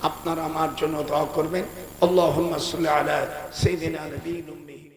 আপনারা আমার জন্য দোয়া করবেন। আল্লাহুম্মা সাল্লি আলা সাইয়্যিদিনা নবিয়্যিনা